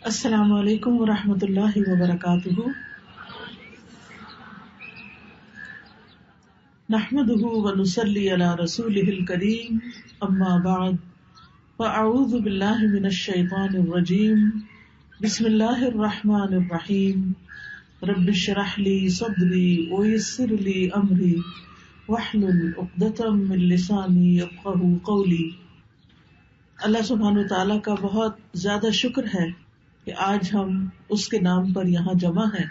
السلام علیکم ورحمۃ اللہ وبرکاتہ۔ نحمده ونصلی علی رسولہ الکریم، اما بعد فاعوذ باللہ من الشیطان الرجیم، بسم اللہ الرحمن الرحیم۔ رب اشرح لی صدری ویسر لی امری واحلل عقدۃ من لسانی یفقہوا قولی۔ اللہ سبحانہ وتعالیٰ کا بہت زیادہ شکر ہے کہ آج ہم اس کے نام پر یہاں جمع ہیں،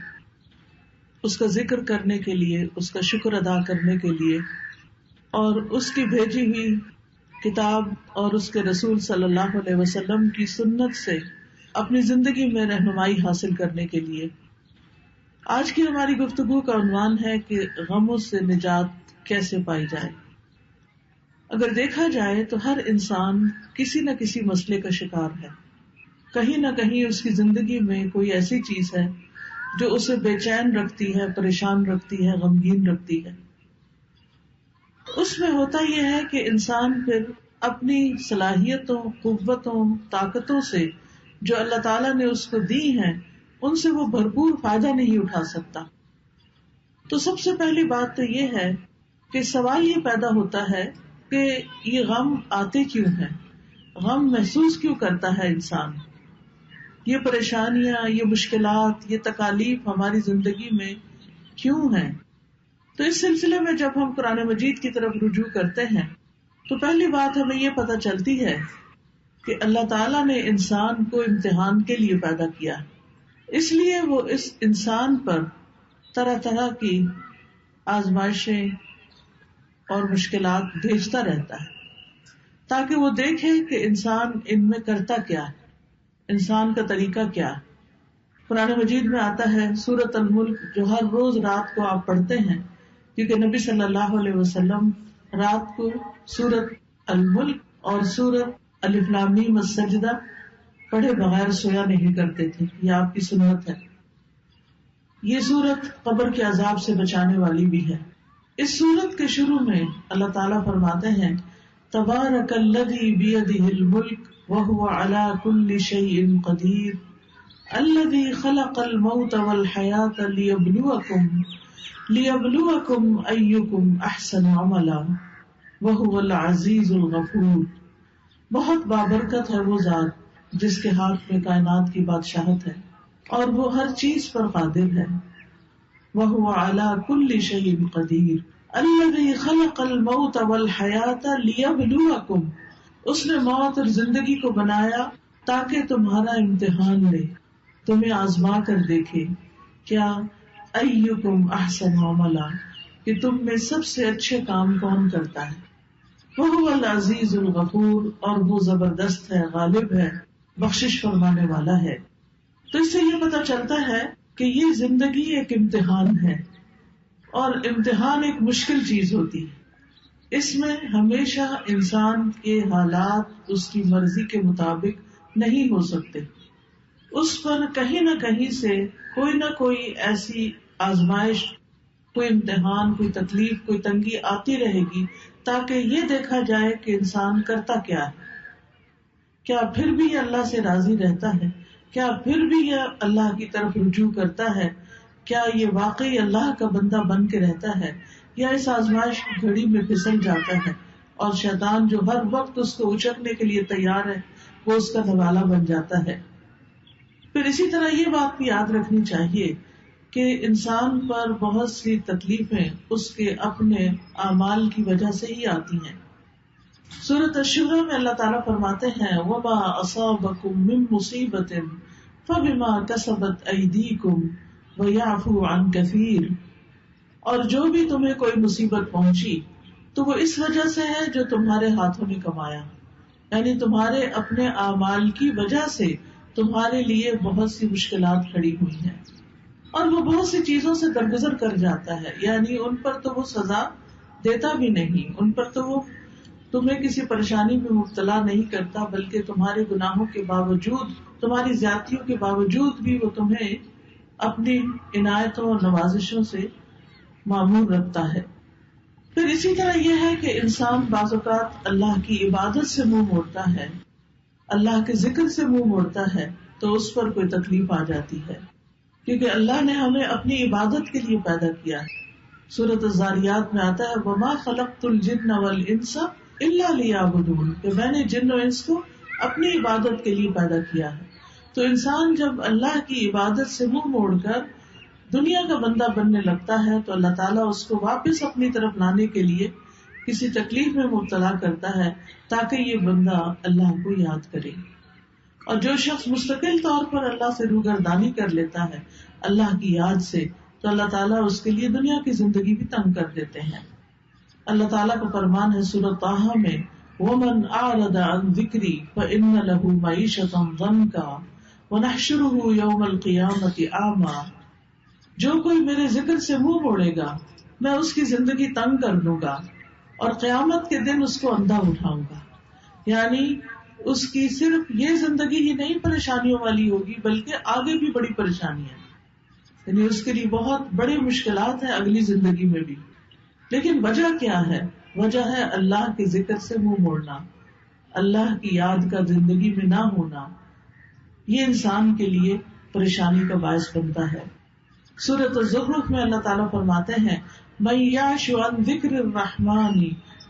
اس کا ذکر کرنے کے لیے، اس کا شکر ادا کرنے کے لیے، اور اس کی بھیجی ہوئی کتاب اور اس کے رسول صلی اللہ علیہ وسلم کی سنت سے اپنی زندگی میں رہنمائی حاصل کرنے کے لیے۔ آج کی ہماری گفتگو کا عنوان ہے کہ غموں سے نجات کیسے پائی جائے۔ اگر دیکھا جائے تو ہر انسان کسی نہ کسی مسئلے کا شکار ہے، کہیں نہ کہیں اس کی زندگی میں کوئی ایسی چیز ہے جو اسے بے چین رکھتی ہے، پریشان رکھتی ہے، غمگین رکھتی ہے۔ اس میں ہوتا یہ ہے کہ انسان پھر اپنی صلاحیتوں، قوتوں، طاقتوں سے جو اللہ تعالیٰ نے اس کو دی ہیں، ان سے وہ بھرپور فائدہ نہیں اٹھا سکتا۔ تو سب سے پہلی بات تو یہ ہے کہ سوال یہ پیدا ہوتا ہے کہ یہ غم آتے کیوں ہیں، غم محسوس کیوں کرتا ہے انسان، یہ پریشانیاں، یہ مشکلات، یہ تکالیف ہماری زندگی میں کیوں ہیں۔ تو اس سلسلے میں جب ہم قرآن مجید کی طرف رجوع کرتے ہیں تو پہلی بات ہمیں یہ پتہ چلتی ہے کہ اللہ تعالیٰ نے انسان کو امتحان کے لیے پیدا کیا، اس لیے وہ اس انسان پر طرح طرح کی آزمائشیں اور مشکلات بھیجتا رہتا ہے تاکہ وہ دیکھے کہ انسان ان میں کرتا کیا ہے، انسان کا طریقہ کیا ہے۔ قرآن مجید میں آتا ہے سورۃ الملک، جو ہر روز رات کو آپ پڑھتے ہیں، کیونکہ نبی صلی اللہ علیہ وسلم رات کو سورۃ الملک اور سورۃ الف لام میم السجدہ پڑھے بغیر سویا نہیں کرتے تھے، یہ آپ کی سنت ہے۔ یہ سورت قبر کے عذاب سے بچانے والی بھی ہے۔ اس سورت کے شروع میں اللہ تعالیٰ فرماتے ہیں تبارک الذی بیدہ الملک وهو على كل شيء قدير الذي خلق الموت والحياة ليبلوكم أيكم أحسن عملا وهو العزيز الغفور۔ بہت بابرکت ہے وہ ذات جس کے ہاتھ میں کائنات کی بادشاہت ہے اور وہ ہر چیز پر قادر ہے۔ وهو على كل شيء قدير الذي خلق الموت والحياة ليبلوكم، اس نے موت اور زندگی کو بنایا تاکہ تمہارا امتحان لے، تمہیں آزما کر دیکھے، کیا ایکم احسن عملا، کہ تم میں سب سے اچھے کام کون کرتا ہے۔ وہو العزیز الغفور، اور وہ زبردست ہے، غالب ہے، بخشش فرمانے والا ہے۔ تو اس سے یہ پتہ چلتا ہے کہ یہ زندگی ایک امتحان ہے، اور امتحان ایک مشکل چیز ہوتی ہے۔ اس میں ہمیشہ انسان کے حالات اس کی مرضی کے مطابق نہیں ہو سکتے، اس پر کہیں نہ کہیں سے کوئی نہ کوئی ایسی آزمائش، کوئی امتحان، کوئی تکلیف، کوئی تنگی آتی رہے گی تاکہ یہ دیکھا جائے کہ انسان کرتا کیا ہے، کیا پھر بھی یہ اللہ سے راضی رہتا ہے، کیا پھر بھی یہ اللہ کی طرف رجوع کرتا ہے، کیا یہ واقعی اللہ کا بندہ بن کے رہتا ہے، یا اس آزمائش کی گھڑی میں پھسل جاتا ہے اور شیطان جو ہر وقت اس کو اچکنے کے لیے تیار ہے وہ اس کا نوالہ بن جاتا ہے۔ پھر اسی طرح یہ بات بھی یاد رکھنی چاہیے کہ انسان پر بہت سی تکلیفیں اس کے اپنے اعمال کی وجہ سے ہی آتی ہیں۔ سورۃ الشورى میں اللہ تعالیٰ فرماتے ہیں وَمَا أَصَابَكُم مِّن مُّصِيبَةٍ فَبِمَا كَسَبَتْ أَيْدِيكُمْ وَيَعْفُو عَن كَثِيرٍ، اور جو بھی تمہیں کوئی مصیبت پہنچی تو وہ اس وجہ سے ہے جو تمہارے ہاتھوں نے کمایا، یعنی تمہارے اپنے اعمال کی وجہ سے تمہارے لیے بہت سی مشکلات کھڑی ہوئی ہیں، اور وہ بہت سی چیزوں سے درگزر کر جاتا ہے، یعنی ان پر تو وہ سزا دیتا بھی نہیں، ان پر تو وہ تمہیں کسی پریشانی میں مبتلا نہیں کرتا، بلکہ تمہارے گناہوں کے باوجود، تمہاری زیادتیوں کے باوجود بھی وہ تمہیں اپنی عنایتوں اور نوازشوں سے معمور رکھتا ہے۔ پھر اسی طرح یہ ہے کہ انسان بعض اوقات اللہ کی عبادت سے منہ موڑتا ہے، اللہ کے ذکر سے منہ موڑتا ہے، تو اس پر کوئی تکلیف آ جاتی ہے، کیونکہ اللہ نے ہمیں اپنی عبادت کے لیے پیدا کیا ہے. سورۃ الذاریات میں آتا ہے وما خلقت الجن والانس الا لیعبدون، کہ میں نے جن و انس کو اپنی عبادت کے لیے پیدا کیا ہے. تو انسان جب اللہ کی عبادت سے منہ موڑ کر دنیا کا بندہ بننے لگتا ہے تو اللہ تعالیٰ اس کو واپس اپنی طرف لانے کے لیے کسی تکلیف میں مبتلا کرتا ہے تاکہ یہ بندہ اللہ کو یاد کرے. اور جو شخص مستقل طور پر اللہ سے روگردانی کر لیتا ہے اللہ کی یاد سے، تو اللہ تعالیٰ اس کے لیے دنیا کی زندگی بھی تنگ کر دیتے ہیں. اللہ تعالیٰ کا فرمان ہے سورۃ طٰہٰ میں وَمَنْ أَعْرَضَ عَنْ ذِكْرِي فَإِنَّ لَهُ مَعِيشَةً ضَنْكًا وَنَحْشُرُهُ يَوْمَ الْقِيَامَةِ أَعْمَىٰ، جو کوئی میرے ذکر سے منہ موڑے گا میں اس کی زندگی تنگ کر دوں گا اور قیامت کے دن اس کو اندھا اٹھاؤں گا. یعنی اس کی صرف یہ زندگی ہی نہیں پریشانیوں والی ہوگی بلکہ آگے بھی بڑی پریشانی ہے، یعنی اس کے لیے بہت بڑی مشکلات ہیں اگلی زندگی میں بھی. لیکن وجہ کیا ہے؟ وجہ ہے اللہ کے ذکر سے منہ موڑنا، اللہ کی یاد کا زندگی میں نہ ہونا. یہ انسان کے لیے پریشانی کا باعث بنتا ہے. سورۃ الزخرف میں اللہ تعالیٰ فرماتے ہیں مَن یعش عن ذکر الرحمن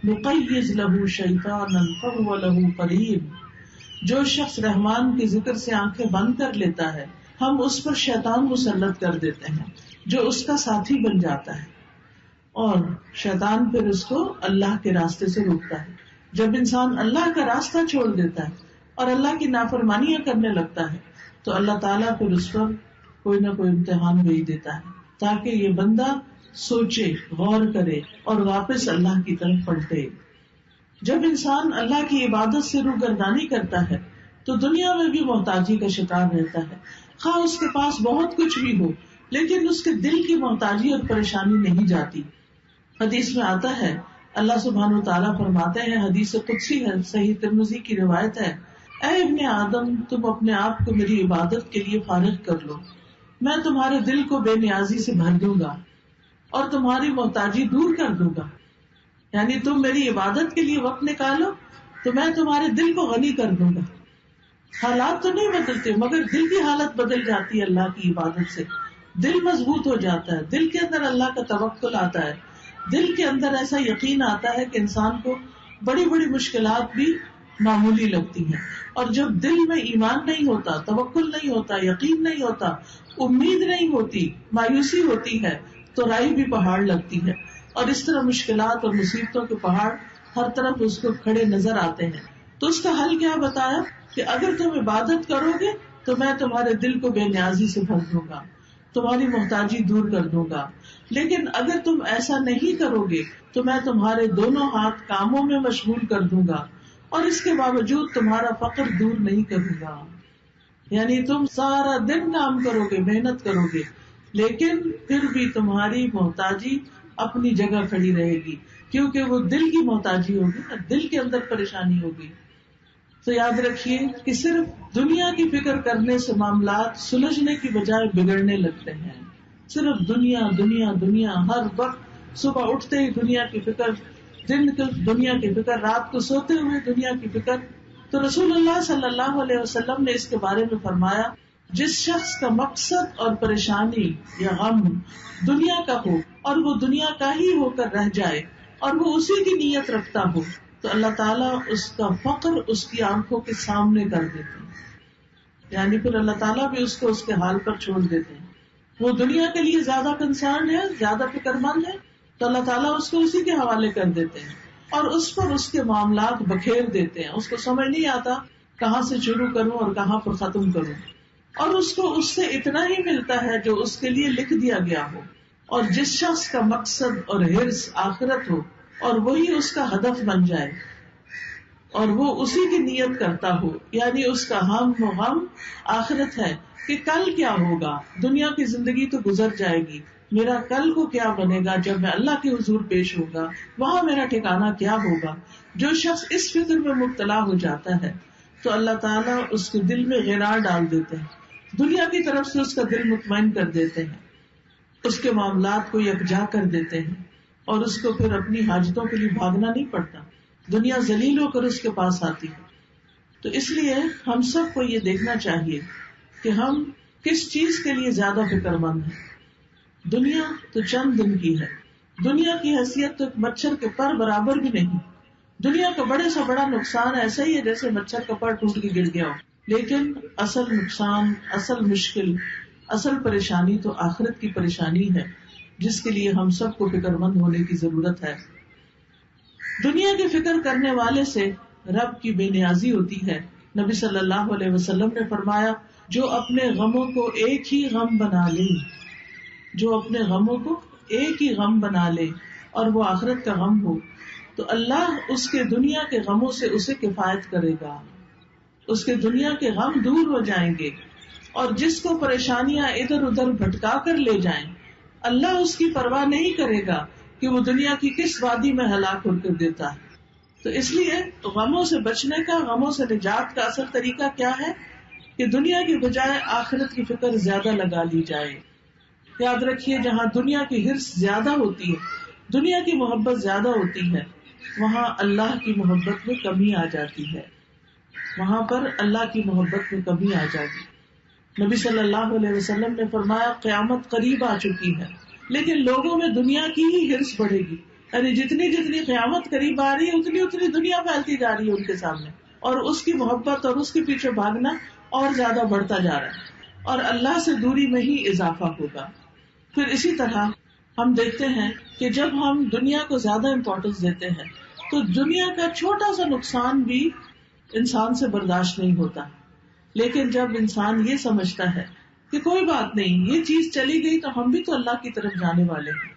نقیض له شیطانا فهو له قرین، جو شخص رحمان کے ذکر سے آنکھیں بند کر لیتا ہے ہم اس پر شیطان مسلط کر دیتے ہیں جو اس کا ساتھی بن جاتا ہے، اور شیطان پھر اس کو اللہ کے راستے سے روکتا ہے. جب انسان اللہ کا راستہ چھوڑ دیتا ہے اور اللہ کی نافرمانیاں کرنے لگتا ہے تو اللہ تعالیٰ پھر اس پر کوئی نہ کوئی امتحان بھیج دیتا ہے تاکہ یہ بندہ سوچے، غور کرے اور واپس اللہ کی طرف پلٹے. جب انسان اللہ کی عبادت سے روگردانی کرتا ہے تو دنیا میں بھی محتاجی کا شکار رہتا ہے، خواہ اس کے پاس بہت کچھ بھی ہو لیکن اس کے دل کی محتاجی اور پریشانی نہیں جاتی. حدیث میں آتا ہے اللہ سبحانہ وتعالیٰ فرماتے ہیں، حدیث قدسی ہے، صحیح ترمذی کی روایت ہے، اے ابن آدم تم اپنے آپ کو میری عبادت کے لیے فارغ کر لو، میں تمہارے دل کو بے نیازی سے بھر دوں گا اور تمہاری محتاجی دور کر دوں گا. یعنی تم میری عبادت کے لیے وقت نکالو تو میں تمہارے دل کو غنی کر دوں گا. حالات تو نہیں بدلتے مگر دل کی حالت بدل جاتی ہے اللہ کی عبادت سے. دل مضبوط ہو جاتا ہے، دل کے اندر اللہ کا توکل آتا ہے، دل کے اندر ایسا یقین آتا ہے کہ انسان کو بڑی بڑی مشکلات بھی معمولی لگتی ہیں. اور جب دل میں ایمان نہیں ہوتا، توکل نہیں ہوتا، یقین نہیں ہوتا، امید نہیں ہوتی، مایوسی ہوتی ہے تو رائی بھی پہاڑ لگتی ہے. اور اس طرح مشکلات اور مصیبتوں کے پہاڑ ہر طرف اس کو کھڑے نظر آتے ہیں. تو اس کا حل کیا بتایا کہ اگر تم عبادت کرو گے تو میں تمہارے دل کو بے نیازی سے بھر دوں گا، تمہاری محتاجی دور کر دوں گا. لیکن اگر تم ایسا نہیں کرو گے تو میں تمہارے دونوں ہاتھ کاموں میں مشغول کر دوں گا اور اس کے باوجود تمہارا فقر دور نہیں کروں گا. یعنی تم سارا دن کام کرو گے، محنت کرو گے، لیکن پھر بھی تمہاری محتاجی اپنی جگہ کھڑی رہے گی کیونکہ وہ دل کی محتاجی ہوگی نا، دل کے اندر پریشانی ہوگی. تو یاد رکھیے کہ صرف دنیا کی فکر کرنے سے معاملات سلجھنے کی بجائے بگڑنے لگتے ہیں. صرف دنیا دنیا دنیا، ہر وقت صبح اٹھتے ہی دنیا کی فکر، دن کو دنیا کی فکر، رات کو سوتے ہوئے دنیا کی فکر. تو رسول اللہ صلی اللہ علیہ وسلم نے اس کے بارے میں فرمایا جس شخص کا مقصد اور پریشانی یا غم دنیا کا ہو اور وہ دنیا کا ہی ہو کر رہ جائے اور وہ اسی کی نیت رکھتا ہو تو اللہ تعالیٰ اس کا فقر اس کی آنکھوں کے سامنے کر دیتے ہیں. یعنی پھر اللہ تعالیٰ بھی اس کو اس کے حال پر چھوڑ دیتے ہیں. وہ دنیا کے لیے زیادہ کنسرن ہے، زیادہ فکر مند ہے تو اللہ تعالیٰ اس کو اسی کے حوالے کر دیتے ہیں اور اس پر اس کے معاملات بکھیر دیتے ہیں. اس کو سمجھ نہیں آتا کہاں سے شروع کروں اور کہاں پر ختم کروں، اور اس کو اس سے اتنا ہی ملتا ہے جو اس کے لیے لکھ دیا گیا ہو. اور جس شخص کا مقصد اور حرص آخرت ہو اور وہی اس کا ہدف بن جائے اور وہ اسی کی نیت کرتا ہو، یعنی اس کا ہم و غم آخرت ہے کہ کل کیا ہوگا. دنیا کی زندگی تو گزر جائے گی، میرا کل کو کیا بنے گا جب میں اللہ کے حضور پیش ہوگا، وہاں میرا ٹھکانہ کیا ہوگا. جو شخص اس فکر میں مبتلا ہو جاتا ہے تو اللہ تعالیٰ اس کے دل میں غرار ڈال دیتے ہیں، دنیا کی طرف سے اس کا دل مطمئن کر دیتے ہیں، اس کے معاملات کو یکجا کر دیتے ہیں اور اس کو پھر اپنی حاجتوں کے لیے بھاگنا نہیں پڑتا. دنیا ذلیل ہو کر اس کے پاس آتی ہے. تو اس لیے ہم سب کو یہ دیکھنا چاہیے کہ ہم کس چیز کے لیے زیادہ فکر مند ہیں. دنیا تو چند دن کی ہے، دنیا کی حیثیت تو ایک مچھر کے پر برابر بھی نہیں. دنیا کا بڑے سے بڑا نقصان ایسا ہی ہے جیسے مچھر کا پر ٹوٹ کے گر گیا ہو. لیکن اصل نقصان، اصل مشکل، اصل پریشانی تو آخرت کی پریشانی ہے، جس کے لیے ہم سب کو فکر مند ہونے کی ضرورت ہے. دنیا کی فکر کرنے والے سے رب کی بے نیازی ہوتی ہے. نبی صلی اللہ علیہ وسلم نے فرمایا، جو اپنے غموں کو ایک ہی غم بنا لے، جو اپنے غموں کو ایک ہی غم بنا لے اور وہ آخرت کا غم ہو، تو اللہ اس کے دنیا کے غموں سے اسے کفایت کرے گا، اس کے دنیا کے غم دور ہو جائیں گے. اور جس کو پریشانیاں ادھر ادھر بھٹکا کر لے جائیں، اللہ اس کی پرواہ نہیں کرے گا کہ وہ دنیا کی کس وادی میں ہلاک ہو کر دیتا ہے. تو اس لیے غموں سے بچنے کا، غموں سے نجات کا اصل طریقہ کیا ہے کہ دنیا کی بجائے آخرت کی فکر زیادہ لگا لی جائے. یاد رکھیے، جہاں دنیا کی حرص زیادہ ہوتی ہے، دنیا کی محبت زیادہ ہوتی ہے، وہاں اللہ کی محبت میں کمی آ جاتی ہے. وہاں پر اللہ کی محبت میں کمی آ جاتی. نبی صلی اللہ علیہ وسلم نے فرمایا، قیامت قریب آ چکی ہے، لیکن لوگوں میں دنیا کی ہی حرص بڑھے گی. یعنی جتنی جتنی قیامت قریب آ رہی ہے، اتنی اتنی دنیا پھیلتی جا رہی ہے ان کے سامنے، اور اس کی محبت اور اس کے پیچھے بھاگنا اور زیادہ بڑھتا جا رہا ہے، اور اللہ سے دوری میں ہی اضافہ ہوگا. پھر اسی طرح ہم دیکھتے ہیں کہ جب ہم دنیا کو زیادہ امپورٹنس دیتے ہیں تو دنیا کا چھوٹا سا نقصان بھی انسان سے برداشت نہیں ہوتا. لیکن جب انسان یہ سمجھتا ہے کہ کوئی بات نہیں، یہ چیز چلی گئی تو ہم بھی تو اللہ کی طرف جانے والے ہیں،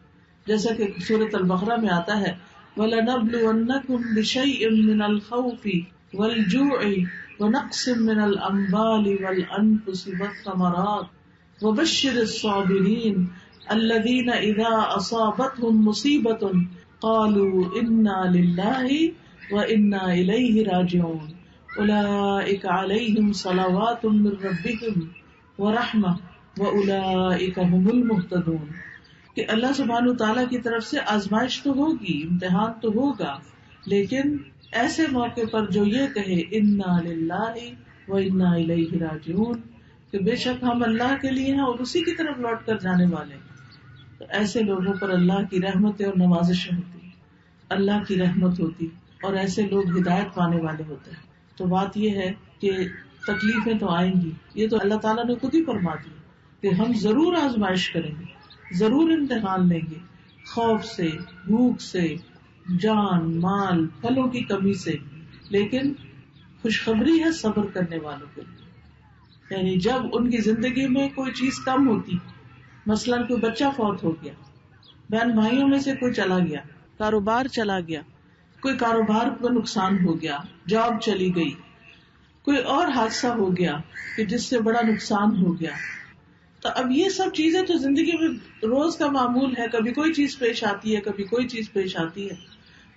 جیسا کہ سورۃ البقرہ میں آتا ہے، وَلَنَبْلُوَنَّكُمْ بِشَيْءٍ مِّنَ الْخَوْفِ وَالْجُوعِ وَنَقْصٍ مِّنَ الْأَمْوَالِ وَالْأَنفُسِ وَالثَّمَرَاتِ وَبَشِّرِ الصَّابِرِينَ الَّذِينَ إِذَا أَصَابَتْهُم مُّصِيبَةٌ قَالُوا إِنَّا لِلَّهِ وَإِنَّا إِلَيْهِ رَاجِعُونَ أُولَئِكَ عَلَيْهِمْ صَلَوَاتٌ مِّن رَّبِّهِمْ وَرَحْمَةٌ وَأُولَئِكَ هُمُ الْمُهْتَدُونَ. کہ اللہ سبحانہ تعالیٰ کی طرف سے آزمائش تو ہوگی، امتحان تو ہوگا، لیکن ایسے موقع پر جو یہ کہے انا للہ و انا الیہ راجعون، کہ بے شک ہم اللہ کے لیے ہیں اور اسی کی طرف لوٹ کر جانے والے ہیں، تو ایسے لوگوں پر اللہ کی رحمتیں اور نوازشیں ہوتی، اللہ کی رحمت ہوتی، اور ایسے لوگ ہدایت پانے والے ہوتے ہیں. تو بات یہ ہے کہ تکلیفیں تو آئیں گی، یہ تو اللہ تعالیٰ نے خود ہی فرما دی کہ ہم ضرور آزمائش کریں گے، ضرور امتحان لیں گے، خوف سے، بھوک سے، جان مال پھلوں کی کمی سے. لیکن خوشخبری ہے صبر کرنے والوں کے لیے. یعنی جب ان کی زندگی میں کوئی چیز کم ہوتی، مثلاً کوئی بچہ فوت ہو گیا، بہن بھائیوں میں سے کوئی چلا گیا، کاروبار چلا گیا، کوئی کاروبار کو نقصان ہو گیا، جاب چلی گئی، کوئی اور حادثہ ہو گیا کہ جس سے بڑا نقصان ہو گیا، تو اب یہ سب چیزیں تو زندگی میں روز کا معمول ہے، کبھی کوئی چیز پیش آتی ہے، کبھی کوئی چیز پیش آتی ہے.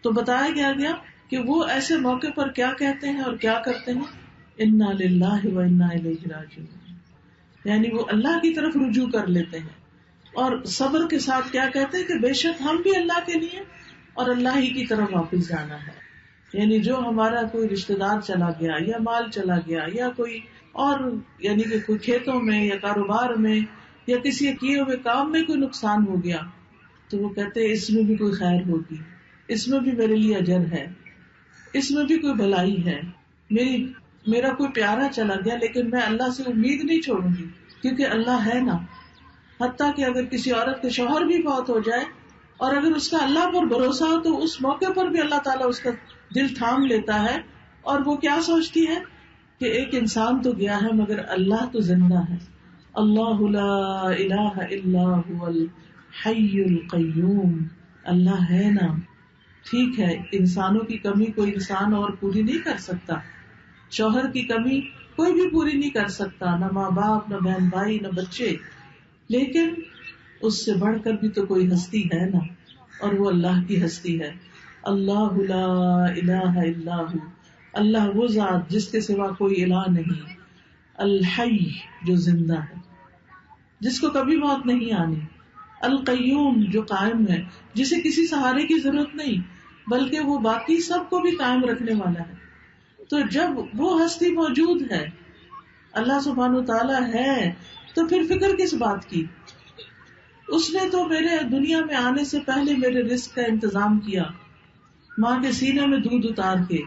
تو بتایا گیا کہ وہ ایسے موقع پر کیا کہتے ہیں اور کیا کرتے ہیں، انا للہ و انا الیہ راجعون، یعنی وہ اللہ کی طرف رجوع کر لیتے ہیں، اور صبر کے ساتھ کیا کہتے ہیں کہ بے شک ہم بھی اللہ کے لیے اور اللہ ہی کی طرف واپس جانا ہے. یعنی جو ہمارا کوئی رشتہ دار چلا گیا یا مال چلا گیا یا کوئی اور، یعنی کہ کوئی کھیتوں میں یا کاروبار میں یا کسی کیے ہوئے کام میں کوئی نقصان ہو گیا، تو وہ کہتے ہیں اس میں بھی کوئی خیر ہوگی، اس میں بھی میرے لیے اجر ہے، اس میں بھی کوئی بھلائی ہے. میرا کوئی پیارا چلا گیا لیکن میں اللہ سے امید نہیں چھوڑوں گی، کیونکہ اللہ ہے نا. حتیٰ کہ اگر کسی عورت کے شوہر بھی فوت ہو جائے اور اگر اس کا اللہ پر بھروسہ ہو تو اس موقع پر بھی اللہ تعالیٰ اس کا دل تھام لیتا ہے، اور وہ کیا سوچتی ہے کہ ایک انسان تو گیا ہے مگر اللہ تو زندہ ہے. اللہ لا الہ الا هو الحی القیوم، اللہ ہے نا. ٹھیک ہے، انسانوں کی کمی کوئی انسان اور پوری نہیں کر سکتا، شوہر کی کمی کوئی بھی پوری نہیں کر سکتا، نہ ماں باپ، نہ بہن بھائی، نہ بچے، لیکن اس سے بڑھ کر بھی تو کوئی ہستی ہے نا، اور وہ اللہ کی ہستی ہے. اللہ لا الہ الا ہو، اللہ وہ ذات جس کے سوا کوئی الہ نہیں، الحی جو زندہ ہے، جس کو کبھی موت نہیں آنی، القیوم جو قائم ہے، جسے کسی سہارے کی ضرورت نہیں بلکہ وہ باقی سب کو بھی قائم رکھنے والا ہے. تو جب وہ ہستی موجود ہے اللہ سبحانہ تعالیٰ ہے تو پھر فکر کس بات کی؟ اس نے تو میرے دنیا میں آنے سے پہلے میرے رزق کا انتظام کیا، ماں کے سینے میں دودھ اتار کے.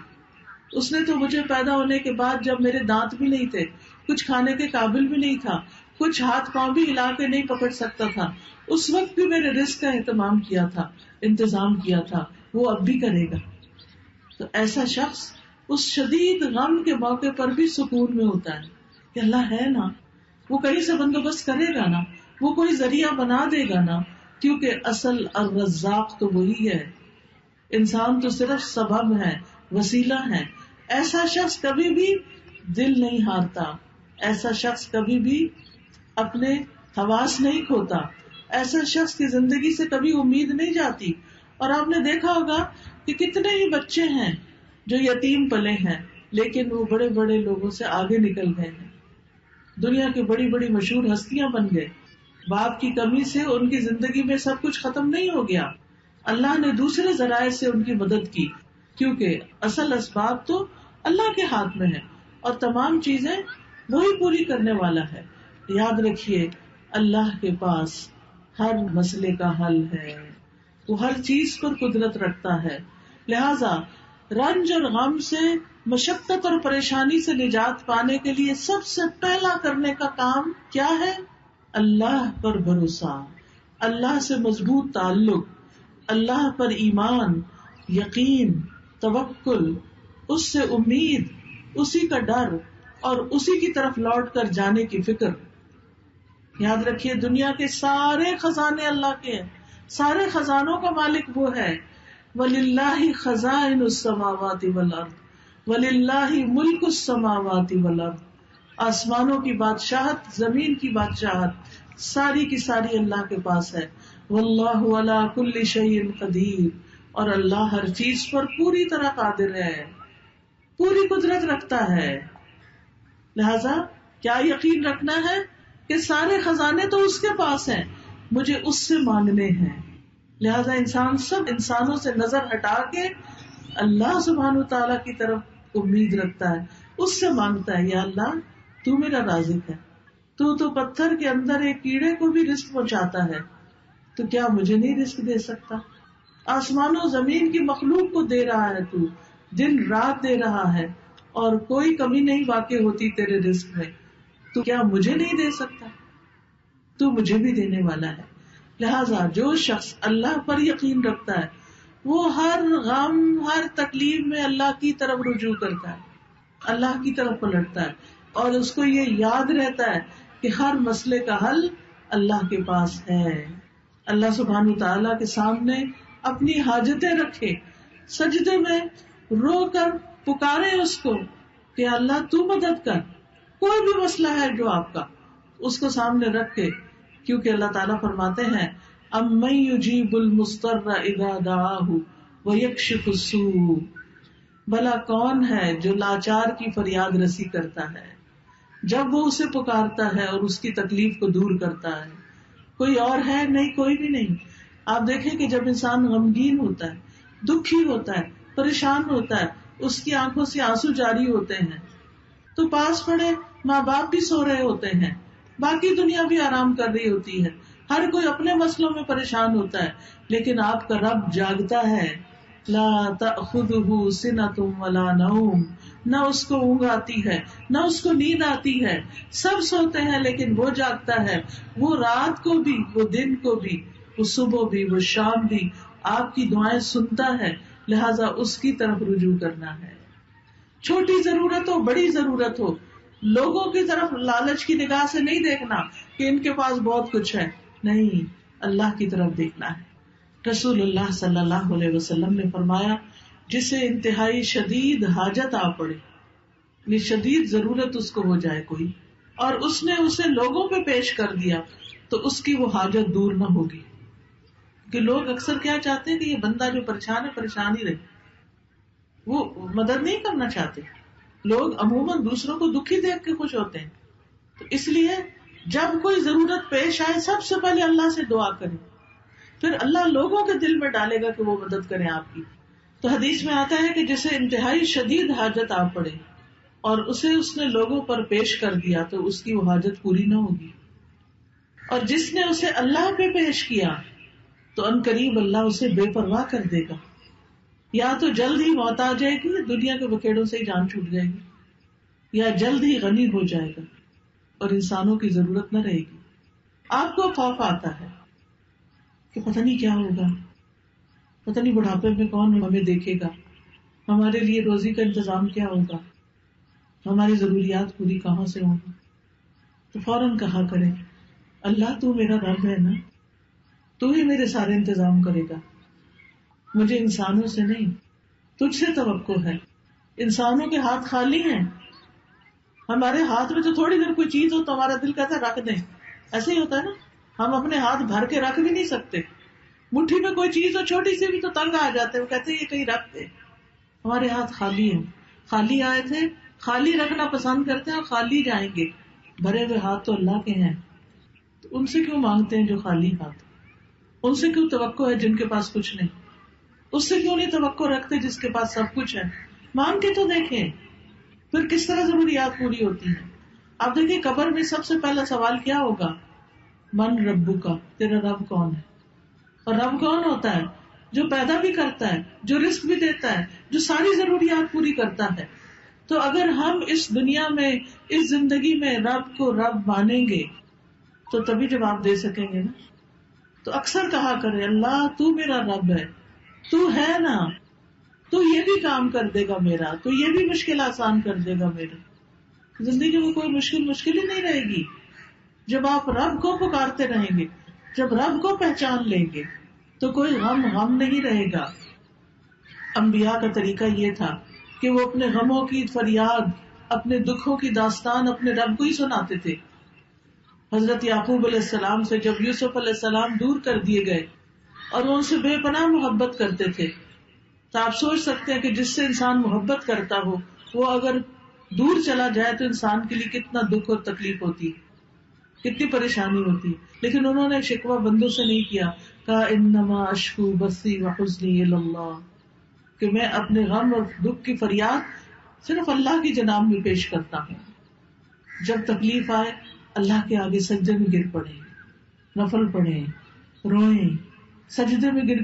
اس نے تو مجھے پیدا ہونے کے بعد جب میرے دانت بھی نہیں تھے، کچھ کھانے کے قابل بھی نہیں تھا، کچھ ہاتھ پاؤں بھی ہلا کے نہیں پکڑ سکتا تھا، اس وقت بھی میرے رزق کا اہتمام کیا تھا، انتظام کیا تھا، وہ اب بھی کرے گا. تو ایسا شخص اس شدید غم کے موقع پر بھی سکون میں ہوتا ہے کہ اللہ ہے نا، وہ کہیں سے بندوبست کرے گا نا، وہ کوئی ذریعہ بنا دے گا نا، کیونکہ اصل الرزاق تو وہی ہے. انسان تو صرف سبب ہے، وسیلہ ہے. ایسا شخص کبھی بھی دل نہیں ہارتا، ایسا شخص کبھی بھی اپنے حواس نہیں کھوتا، ایسا شخص کی زندگی سے کبھی امید نہیں جاتی. اور آپ نے دیکھا ہوگا کہ کتنے ہی بچے ہیں جو یتیم پلے ہیں لیکن وہ بڑے بڑے لوگوں سے آگے نکل گئے ہیں، دنیا کی بڑی بڑی مشہور ہستیاں بن گئے. باپ کی کمی سے ان کی زندگی میں سب کچھ ختم نہیں ہو گیا، اللہ نے دوسرے ذرائع سے ان کی مدد کی، کیونکہ اصل اسباب تو اللہ کے ہاتھ میں ہے اور تمام چیزیں وہی پوری کرنے والا ہے. یاد رکھیے اللہ کے پاس ہر مسئلے کا حل ہے، وہ ہر چیز پر قدرت رکھتا ہے. لہذا رنج اور غم سے، مشقت اور پریشانی سے نجات پانے کے لیے سب سے پہلا کرنے کا کام کیا ہے؟ اللہ پر بھروسہ، اللہ سے مضبوط تعلق، اللہ پر ایمان، یقین، توکل، اس سے امید، اسی کا ڈر اور اسی کی طرف لوٹ کر جانے کی فکر. یاد رکھیے دنیا کے سارے خزانے اللہ کے ہیں، سارے خزانوں کا مالک وہ ہے. وَلِلَّهِ خَزَائِنُ السَّمَاوَاتِ وَالْأَرْضِ وَلِلَّهِ مُلْكُ السَّمَاوَاتِ وَالْأَرْضِ. آسمانوں کی بادشاہت، زمین کی بادشاہت ساری کی ساری اللہ کے پاس ہے. وَاللَّهُ عَلَى كُلِّ شَيْءٍ قَدِيرٌ. اور اللہ ہر چیز پر پوری طرح قادر ہے، پوری قدرت رکھتا ہے. لہذا کیا یقین رکھنا ہے کہ سارے خزانے تو اس کے پاس ہیں، مجھے اس سے مانگنے ہیں. لہذا انسان سب انسانوں سے نظر ہٹا کے اللہ سبحانہ تعالیٰ کی طرف امید رکھتا ہے، اس سے مانگتا ہے، یا اللہ تو میرا رازق ہے، تو پتھر کے اندر ایک کیڑے کو بھی رزق پہنچاتا ہے، تو کیا مجھے نہیں رزق دے سکتا؟ آسمانوں و زمین کی مخلوق کو دے رہا ہے، تو دن رات دے رہا ہے اور کوئی کمی نہیں واقع ہوتی تیرے رزق میں، تو کیا مجھے نہیں دے سکتا؟ تو مجھے بھی دینے والا ہے. لہذا جو شخص اللہ پر یقین رکھتا ہے وہ ہر غم، ہر تکلیف میں اللہ کی طرف رجوع کرتا ہے، اللہ کی طرف پلٹتا ہے، اور اس کو یہ یاد رہتا ہے کہ ہر مسئلے کا حل اللہ کے پاس ہے. اللہ سبحانہ تعالیٰ کے سامنے اپنی حاجتیں رکھے، سجدے میں رو کر پکارے اس کو کہ اللہ تو مدد کر. کوئی بھی مسئلہ ہے جو آپ کا، اس کو سامنے رکھ کے، کیونکہ اللہ تعالیٰ فرماتے ہیں اَمَّن يُجِيبُ الْمُضْطَرَّ إِذَا دَعَاهُ وَيَكْشِفُ السُّوءَ. بھلا کون ہے جو لاچار کی فریاد رسی کرتا ہے جب وہ اسے پکارتا ہے اور اس کی تکلیف کو دور کرتا ہے؟ کوئی اور ہے؟ نہیں، کوئی بھی نہیں. آپ دیکھیں کہ جب انسان غمگین ہوتا ہے، دکھی ہوتا ہے، پریشان ہوتا ہے، اس کی آنکھوں سے آنسو جاری ہوتے ہیں، تو پاس پڑے ماں باپ بھی سو رہے ہوتے ہیں، باقی دنیا بھی آرام کر رہی ہوتی ہے، ہر کوئی اپنے مسئلوں میں پریشان ہوتا ہے، لیکن آپ کا رب جاگتا ہے. لا تأخذہ سنۃ ولا نوم. نہ اس کو اونگ آتی ہے نہ اس کو نیند آتی ہے، سب سوتے ہیں لیکن وہ جاگتا ہے. وہ رات کو بھی، وہ دن کو بھی، وہ صبح بھی، وہ شام بھی آپ کی دعائیں سنتا ہے. لہذا اس کی طرف رجوع کرنا ہے. چھوٹی ضرورت ہو، بڑی ضرورت ہو، لوگوں کی طرف لالچ کی نگاہ سے نہیں دیکھنا کہ ان کے پاس بہت کچھ ہے، نہیں، اللہ کی طرف دیکھنا ہے. رسول اللہ صلی اللہ علیہ وسلم نے فرمایا جسے انتہائی شدید حاجت آ پڑے، یعنی شدید ضرورت اس کو ہو جائے کوئی، اور اس نے اسے لوگوں پہ پیش کر دیا تو اس کی وہ حاجت دور نہ ہوگی. کہ لوگ اکثر کیا چاہتے ہیں کہ یہ بندہ جو پریشان ہے پریشان ہی رہے، وہ مدد نہیں کرنا چاہتے. لوگ عموماً دوسروں کو دکھی دیکھ کے خوش ہوتے ہیں. تو اس لیے جب کوئی ضرورت پیش آئے سب سے پہلے اللہ سے دعا کریں، پھر اللہ لوگوں کے دل میں ڈالے گا کہ وہ مدد کریں آپ کی. تو حدیث میں آتا ہے کہ جسے انتہائی شدید حاجت آ پڑے اور اسے اس نے لوگوں پر پیش کر دیا تو اس کی وہ حاجت پوری نہ ہوگی، اور جس نے اسے اللہ پہ پیش کیا تو ان قریب اللہ اسے بے پرواہ کر دے گا. یا تو جلد ہی موت آ جائے گی، دنیا کے بکیڑوں سے ہی جان چھوٹ جائے گی، یا جلد ہی غنی ہو جائے گا اور انسانوں کی ضرورت نہ رہے گی. آپ کو خوف آتا ہے کہ پتہ نہیں کیا ہوگا، پتہ نہیں بڑھاپے میں کون ہمیں دیکھے گا، ہمارے لیے روزی کا انتظام کیا ہوگا، ہماری ضروریات پوری کہاں سے ہوں گی. تو فوراً کہا کرے اللہ تو میرا رب ہے نا، تو ہی میرے سارے انتظام کرے گا، مجھے انسانوں سے نہیں تجھ سے توقع ہے. انسانوں کے ہاتھ خالی ہیں، ہمارے ہاتھ میں تو تھوڑی دیر کوئی چیز ہو تو ہمارا دل کہتا ہے رکھ دیں، ایسے ہی ہوتا ہے نا. ہم اپنے ہاتھ بھر کے رکھ بھی نہیں سکتے، مٹھی میں کوئی چیز ہو چھوٹی سی بھی تو تنگ آ جاتے، وہ کہتے ہیں یہ کہیں رکھ دے. ہمارے ہاتھ خالی ہیں، خالی آئے تھے، خالی رکھنا پسند کرتے ہیں اور خالی جائیں گے. بھرے ہوئے ہاتھ تو اللہ کے ہیں، تو ان سے کیوں مانگتے ہیں جو خالی ہاتھ؟ ان سے کیوں توقع ہے جن کے پاس کچھ نہیں؟ اس سے کیوں نہیں توقع رکھتے جس کے پاس سب کچھ ہے؟ مانگ کے تو دیکھیں، پھر کس طرح ضروریات پوری ہوتی ہیں. آپ دیکھیں قبر میں سب سے پہلا سوال کیا ہوگا؟ من ربو کا، تیرا رب کون ہے؟ اور رب کون ہوتا ہے؟ جو پیدا بھی کرتا ہے، جو رزق بھی دیتا ہے، جو ساری ضروریات پوری کرتا ہے. تو اگر ہم اس دنیا میں، اس زندگی میں رب کو رب مانیں گے تو تبھی جواب دے سکیں گے نا. تو اکثر کہا کرے اللہ تو میرا رب ہے، تو ہے نا، تو یہ بھی کام کر دے گا میرا، تو یہ بھی مشکل آسان کر دے گا میرے. زندگی میں کوئی مشکل ہی نہیں رہے گی جب آپ رب کو پکارتے رہیں گے. جب رب کو پہچان لیں گے تو کوئی غم نہیں رہے گا. انبیاء کا طریقہ یہ تھا کہ وہ اپنے غموں کی فریاد، اپنے دکھوں کی داستان اپنے رب کو ہی سناتے تھے. حضرت یعقوب علیہ السلام سے جب یوسف علیہ السلام دور کر دیے گئے اور وہ ان سے بے پناہ محبت کرتے تھے، تو آپ سوچ سکتے ہیں کہ جس سے انسان محبت کرتا ہو وہ اگر دور چلا جائے تو انسان کے لیے کتنا دکھ اور تکلیف ہوتی ہے، کتنی پریشانی ہوتی ہے. لیکن انہوں نے شکوہ بندوں سے نہیں کیا، کہا انما اشکو بثی وحزنی الی اللہ، کہ میں اپنے غم اور دکھ کی فریاد صرف اللہ کی جناب میں پیش کرتا ہوں. جب تکلیف آئے اللہ کے آگے سجدے میں گر پڑے، نفل پڑھیں، روئیں، سجدے میں گڑ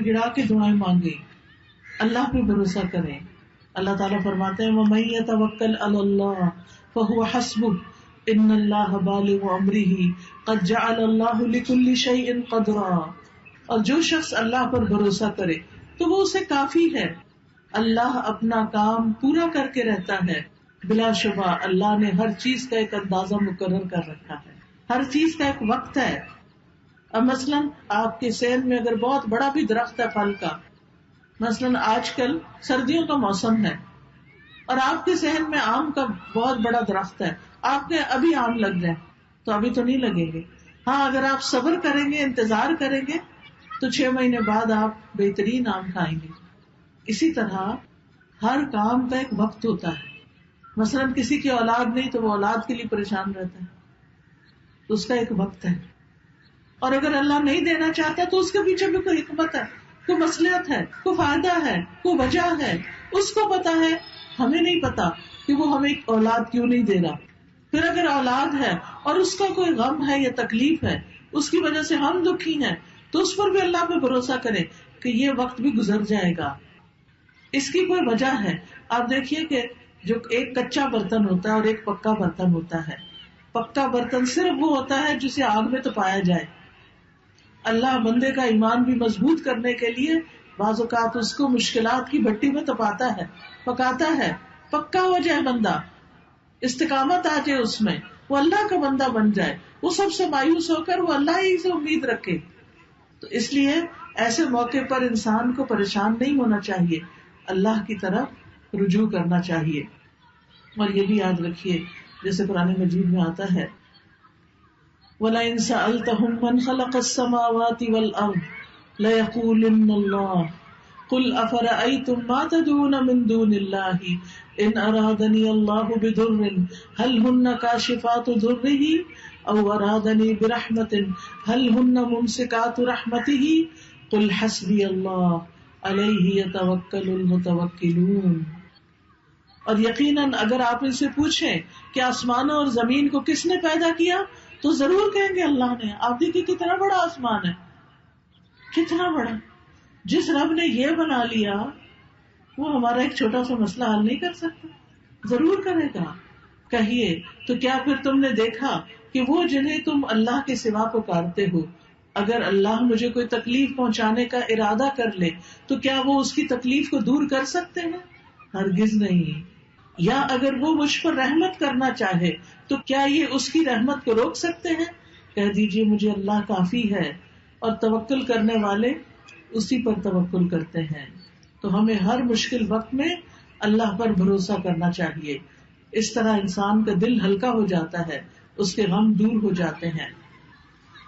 گڑا کے دعائیں مانگیں، اللہ پہ بھروسہ کریں. اللہ تعالیٰ فرماتے ہیں وَمَن يَتَوَكَّلْ عَلَى اللَّهِ فَهُوَ حَسْبُهُ إِنَّ اللَّهَ بَالِغُ أَمْرِهِ قَدْ جَعَلَ اللَّهُ لِكُلِّ شَيْءٍ قَدْرًا. اور جو شخص اللہ پر بھروسہ کرے تو وہ اسے کافی ہے، اللہ اپنا کام پورا کر کے رہتا ہے. بلا شبہ اللہ نے ہر چیز کا ایک اندازہ مقرر کر رکھا ہے، ہر چیز کا ایک وقت ہے. اب مثلاً آپ کے صحن میں اگر بہت بڑا بھی درخت ہے پھل کا، مثلاً آج کل سردیوں کا موسم ہے اور آپ کے صحن میں آم کا بہت بڑا درخت ہے، آپ کے ابھی آم لگ جائیں تو ابھی تو نہیں لگیں گے. ہاں اگر آپ صبر کریں گے، انتظار کریں گے تو 6 مہینے بعد آپ بہترین آم کھائیں گے. اسی طرح ہر کام کا ایک وقت ہوتا ہے. مثلاً کسی کی اولاد نہیں تو وہ اولاد کے لیے پریشان رہتا ہے، تو اس کا ایک وقت ہے. اور اگر اللہ نہیں دینا چاہتا تو اس کے پیچھے بھی کوئی حکمت ہے، کوئی مصلحت ہے، کوئی فائدہ ہے، کوئی وجہ ہے، اس کو پتا ہے، ہمیں نہیں پتا کہ وہ ہمیں اولاد کیوں نہیں دے رہا. پھر اگر اولاد ہے اور اس کا کوئی غم ہے یا تکلیف ہے، اس کی وجہ سے ہم دکھی ہیں، تو اس پر بھی اللہ پہ بھروسہ کریں کہ یہ وقت بھی گزر جائے گا، اس کی کوئی وجہ ہے. آپ دیکھیے کہ جو ایک کچا برتن ہوتا ہے اور ایک پکا برتن ہوتا ہے، پکا برتن صرف وہ ہوتا ہے جسے آگ میں تپایا جائے. اللہ بندے کا ایمان بھی مضبوط کرنے کے لیے بعض اوقات اس کو مشکلات کی بھٹی میں تپاتا ہے، پکاتا ہے، پکا ہو جائے بندہ، استقامت آ جائے اس میں، وہ اللہ کا بندہ بن جائے، وہ سب سے مایوس ہو کر وہ اللہ ہی سے امید رکھے. تو اس لیے ایسے موقع پر انسان کو پریشان نہیں ہونا چاہیے، اللہ کی طرف رجوع کرنا چاہیے. اور یہ بھی یاد رکھیے جیسے قرآن مجید میں آتا ہے وَلَئِن سَأَلْتَهُم مَّنْ خَلَقَ السَّمَاوَاتِ وَالْأَرْضَ لَيَقُولُنَّ اللَّهُ قُلْ أَفَرَأَيْتُم مَّا تَدْعُونَ مِن دُونِ اللَّهِ إِنْ أَرَادَنِيَ اللَّهُ بِضُرٍّ هَلْ هُنَّ كَاشِفَاتُ ضُرِّهِ أَوْ أَرَادَنِي بِرَحْمَةٍ هَلْ هُنَّ مُمْسِكَاتُ رَحْمَتِهِ قُلْ حَسْبِيَ اللَّهُ عَلَيْهِ يَتَوَكَّلُ الْمُتَوَكِّلُونَ. اور یقیناً اگر آپ ان سے پوچھیں کہ آسمانوں اور زمین کو کس نے پیدا کیا تو ضرور کہیں گے اللہ نے. آپ دیکھیے کتنا بڑا آسمان ہے, کتنا بڑا. جس رب نے یہ بنا لیا وہ ہمارا ایک چھوٹا سا مسئلہ حل نہیں کر سکتا؟ ضرور کرے گا. کہیے تو کیا پھر تم نے دیکھا کہ وہ جنہیں تم اللہ کے سوا پکارتے ہو, اگر اللہ مجھے کوئی تکلیف پہنچانے کا ارادہ کر لے تو کیا وہ اس کی تکلیف کو دور کر سکتے ہیں؟ ہرگز نہیں. یا اگر وہ مجھ پر رحمت کرنا چاہے تو کیا یہ اس کی رحمت کو روک سکتے ہیں؟ کہہ دیجیے مجھے اللہ کافی ہے اور توکل کرنے والے اسی پر توکل کرتے ہیں. تو ہمیں ہر مشکل وقت میں اللہ پر بھروسہ کرنا چاہیے. اس طرح انسان کا دل ہلکا ہو جاتا ہے, اس کے غم دور ہو جاتے ہیں.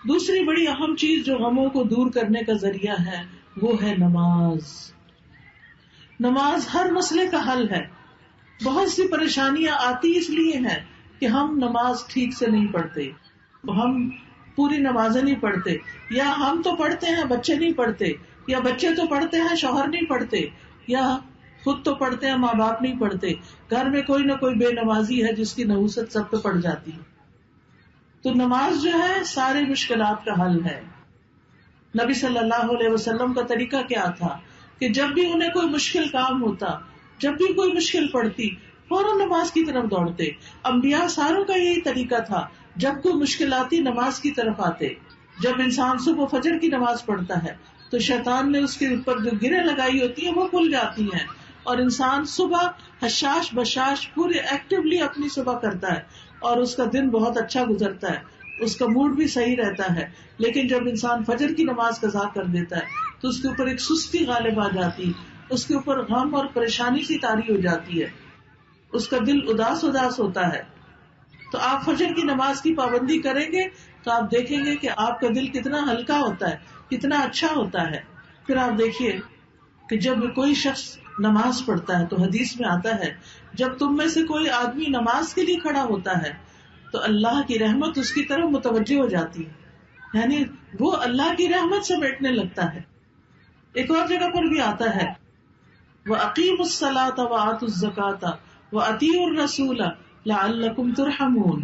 دوسری بڑی اہم چیز جو غموں کو دور کرنے کا ذریعہ ہے وہ ہے نماز. نماز ہر مسئلے کا حل ہے. بہت سی پریشانیاں آتی اس لیے ہیں کہ ہم نماز ٹھیک سے نہیں پڑھتے, ہم پوری نمازیں نہیں پڑھتے, یا ہم تو پڑھتے ہیں بچے نہیں پڑھتے, یا بچے تو پڑھتے ہیں شوہر نہیں پڑھتے, یا خود تو پڑھتے ہیں ماں باپ نہیں پڑھتے. گھر میں کوئی نہ کوئی بے نمازی ہے جس کی نحوست سب پہ پڑ جاتی ہے. تو نماز جو ہے سارے مشکلات کا حل ہے. نبی صلی اللہ علیہ وسلم کا طریقہ کیا تھا کہ جب بھی انہیں کوئی مشکل کام ہوتا, جب بھی کوئی مشکل پڑتی, فوراً نماز کی طرف دوڑتے. انبیاء ساروں کا یہی طریقہ تھا, جب کوئی مشکل آتی نماز کی طرف آتے. جب انسان صبح فجر کی نماز پڑھتا ہے تو شیطان نے اس کے اوپر جو گریں لگائی ہوتی ہیں وہ کھل جاتی ہیں, اور انسان صبح حشاش بشاش پورے ایکٹیولی اپنی صبح کرتا ہے اور اس کا دن بہت اچھا گزرتا ہے, اس کا موڈ بھی صحیح رہتا ہے. لیکن جب انسان فجر کی نماز قضا کر دیتا ہے تو اس کے اوپر ایک سستی غالب آ جاتی, اس کے اوپر غم اور پریشانی سی طاری ہو جاتی ہے, اس کا دل اداس ہوتا ہے. تو آپ فجر کی نماز کی پابندی کریں گے تو آپ دیکھیں گے کہ آپ کا دل کتنا ہلکا ہوتا ہے, کتنا اچھا ہوتا ہے. پھر آپ دیکھیے کہ جب کوئی شخص نماز پڑھتا ہے تو حدیث میں آتا ہے جب تم میں سے کوئی آدمی نماز کے لیے کھڑا ہوتا ہے تو اللہ کی رحمت اس کی طرف متوجہ ہو جاتی ہے, یعنی وہ اللہ کی رحمت سے بیٹھنے لگتا ہے. ایک اور جگہ پر بھی آتا ہے وَأَقِيمُوا الصَّلَاةَ وَآتُوا الزَّكَاةَ وَأَطِيعُوا الرَّسُولَ لَعَلَّكُمْ تُرْحَمُونَ.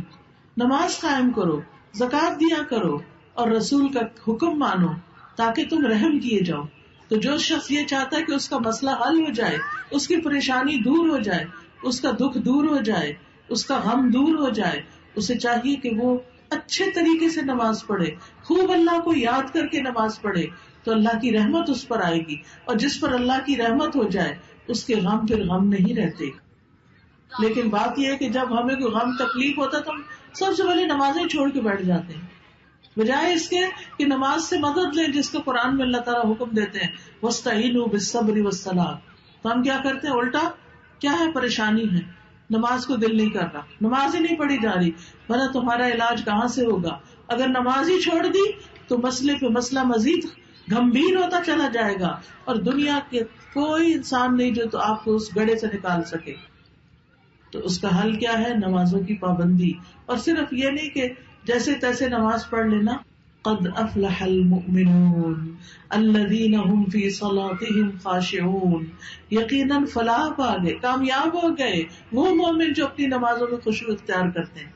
نماز قائم کرو, زکات دیا کرو اور رسول کا حکم مانو تاکہ تم رحم کیے جاؤ. تو جو شخص یہ چاہتا ہے کہ اس کا مسئلہ حل ہو جائے, اس کی پریشانی دور ہو جائے, اس کا دکھ دور ہو جائے, اس کا غم دور ہو جائے, اسے چاہیے کہ وہ اچھے طریقے سے نماز پڑھے, خوب اللہ کو یاد کر کے نماز پڑھے, تو اللہ کی رحمت اس پر آئے گی. اور جس پر اللہ کی رحمت ہو جائے اس کے غم پھر غم نہیں رہتے. لیکن بات یہ ہے کہ جب ہمیں کوئی غم تکلیف ہوتا تو ہم سب سے پہلے نمازیں چھوڑ کے بیٹھ جاتے ہیں, بجائے اس کے کہ نماز سے مدد لیں جس کو قرآن میں اللہ تعالیٰ حکم دیتے ہیں وَاسْتَعِينُوا بِالصَّبْرِ وَالصَّلَاةِ. تو ہم کیا کرتے ہیں الٹا, کیا ہے پریشانی ہے, نماز کو دل نہیں کر رہا, نماز ہی نہیں پڑھی جا رہی, بھلا تمہارا علاج کہاں سے ہوگا؟ اگر نماز ہی چھوڑ دی تو مسئلے پہ مسئلہ مزید گمبھیر ہوتا چلا جائے گا, اور دنیا کے کوئی انسان نہیں جو تو آپ کو اس گڑھے سے نکال سکے. تو اس کا حل کیا ہے؟ نمازوں کی پابندی. اور صرف یہ نہیں کہ جیسے تیسے نماز پڑھ لینا. قد افلح المؤمنون الذین هم فی صلاتهم خاشعون. یقیناً فلاح پا گئے, کامیاب ہو گئے وہ مومن جو اپنی نمازوں میں خشوع اختیار کرتے ہیں.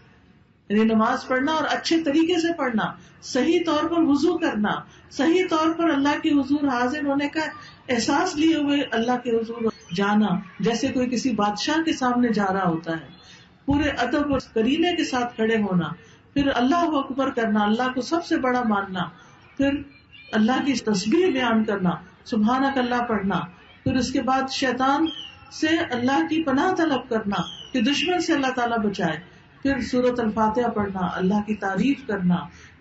یعنی نماز پڑھنا اور اچھے طریقے سے پڑھنا, صحیح طور پر وضو کرنا, صحیح طور پر اللہ کے حضور حاضر ہونے کا احساس لیے ہوئے اللہ کے حضور جانا, جیسے کوئی کسی بادشاہ کے سامنے جا رہا ہوتا ہے, پورے ادب اور کرینے کے ساتھ کھڑے ہونا, پھر اللہ اکبر کرنا, اللہ کو سب سے بڑا ماننا, پھر اللہ کی تسبیح بیان کرنا, سبحانک اللہ پڑھنا, پھر اس کے بعد شیطان سے اللہ کی پناہ طلب کرنا کہ دشمن سے اللہ تعالیٰ بچائے, پھر سورۃ الفاتحہ پڑھنا, اللہ کی تعریف کرنا,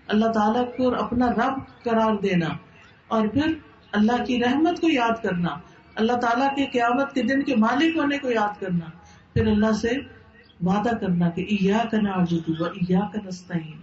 اللہ تعالیٰ کو اپنا رب قرار دینا, اور پھر اللہ کی رحمت کو یاد کرنا, اللہ تعالیٰ کے قیامت کے دن کے مالک ہونے کو یاد کرنا, پھر اللہ سے وعدہ کرنا کہ ایاک نعبد و ایاک نستعین.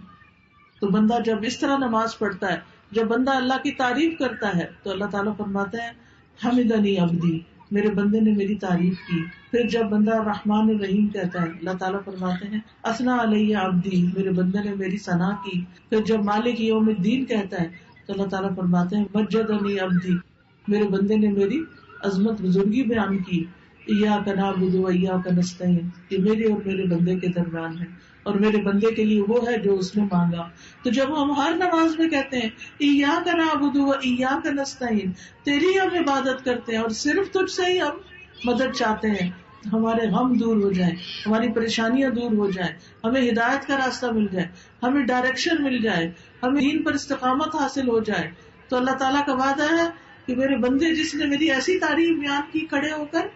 تو بندہ جب اس طرح نماز پڑھتا ہے, جب بندہ اللہ کی تعریف کرتا ہے تو اللہ تعالیٰ فرماتے ہیں حمدنی عبدی, میرے بندے نے میری تعریف کی. پھر جب بندہ رحمان الرحیم کہتا ہے اللہ تعالیٰ فرماتے ہیں اثنا علیہ عبدی, میرے بندے نے میری ثنا کی. پھر جب مالک یوم الدین کہتا ہے تو اللہ تعالیٰ فرماتے ہیں مجدنی عبدی, میرے بندے نے میری عظمت بزرگی بیان کی. ایاک نعبد و ایاک نستعین، یہ میرے اور میرے بندے کے درمیان ہے، اور میرے بندے کے لیے وہ ہے جو اس نے مانگا. تو جب ہم ہر نماز میں کہتے ہیں ایاک نعبد و ایاک نستعین، تیری ہم عبادت کرتے ہیں اور صرف تجھ سے ہی ہم مدد چاہتے ہیں، ہمارے غم دور ہو جائیں، ہماری پریشانیاں دور ہو جائیں، ہمیں ہدایت کا راستہ مل جائے، ہمیں ڈائریکشن مل جائے، ہمیں دین پر استقامت حاصل ہو جائے، تو اللہ تعالیٰ کا وعدہ ہے کہ میرے بندے جس نے میری ایسی تعریف بیان کی کھڑے ہو کر